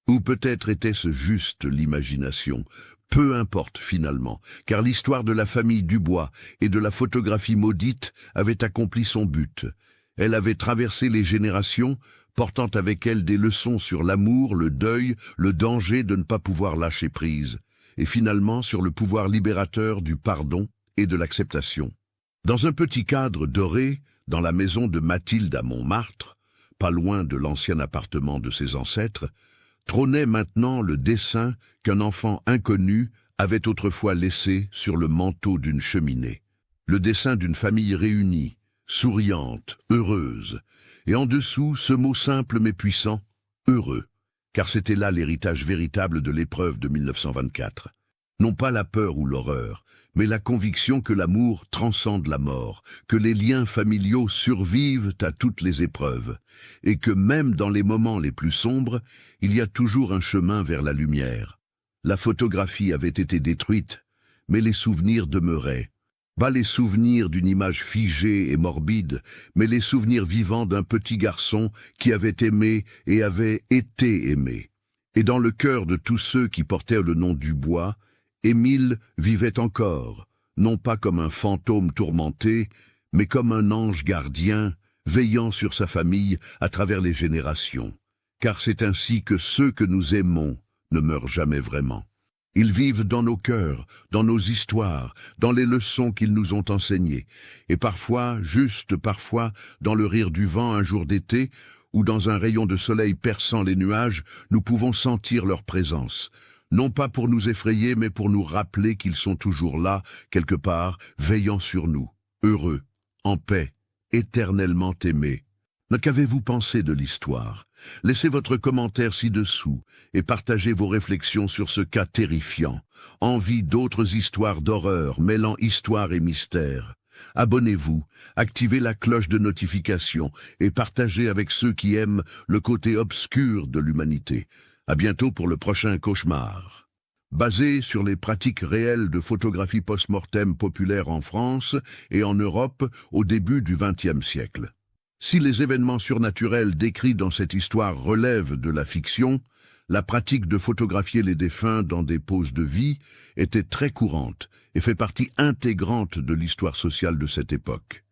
S1: Ou peut-être était-ce juste l'imagination. Peu importe finalement, car l'histoire de la famille Dubois et de la photographie maudite avait accompli son but. Elle avait traversé les générations, portant avec elle des leçons sur l'amour, le deuil, le danger de ne pas pouvoir lâcher prise, et finalement sur le pouvoir libérateur du pardon et de l'acceptation. Dans un petit cadre doré, dans la maison de Mathilde à Montmartre, pas loin de l'ancien appartement de ses ancêtres, trônait maintenant le dessin qu'un enfant inconnu avait autrefois laissé sur le manteau d'une cheminée. Le dessin d'une famille réunie, souriante, heureuse, et en dessous ce mot simple mais puissant, heureux, car c'était là l'héritage véritable de l'épreuve de 1924. Non pas la peur ou l'horreur, mais la conviction que l'amour transcende la mort, que les liens familiaux survivent à toutes les épreuves, et que même dans les moments les plus sombres, il y a toujours un chemin vers la lumière. La photographie avait été détruite, mais les souvenirs demeuraient. Pas les souvenirs d'une image figée et morbide, mais les souvenirs vivants d'un petit garçon qui avait aimé et avait été aimé. Et dans le cœur de tous ceux qui portaient le nom Dubois, Émile vivait encore, non pas comme un fantôme tourmenté, mais comme un ange gardien, veillant sur sa famille à travers les générations. Car c'est ainsi que ceux que nous aimons ne meurent jamais vraiment. Ils vivent dans nos cœurs, dans nos histoires, dans les leçons qu'ils nous ont enseignées, et parfois, juste parfois, dans le rire du vent un jour d'été, ou dans un rayon de soleil perçant les nuages, nous pouvons sentir leur présence. Non pas pour nous effrayer, mais pour nous rappeler qu'ils sont toujours là, quelque part, veillant sur nous, heureux, en paix, éternellement aimés. Qu'avez-vous pensé de l'histoire? Laissez votre commentaire ci-dessous et partagez vos réflexions sur ce cas terrifiant. Envie d'autres histoires d'horreur mêlant histoire et mystère. Abonnez-vous, activez la cloche de notification et partagez avec ceux qui aiment le côté obscur de l'humanité. À bientôt pour le prochain cauchemar. Basé sur les pratiques réelles de photographie post-mortem populaire en France et en Europe au début du XXe siècle. Si les événements surnaturels décrits dans cette histoire relèvent de la fiction, la pratique de photographier les défunts dans des poses de vie était très courante et fait partie intégrante de l'histoire sociale de cette époque.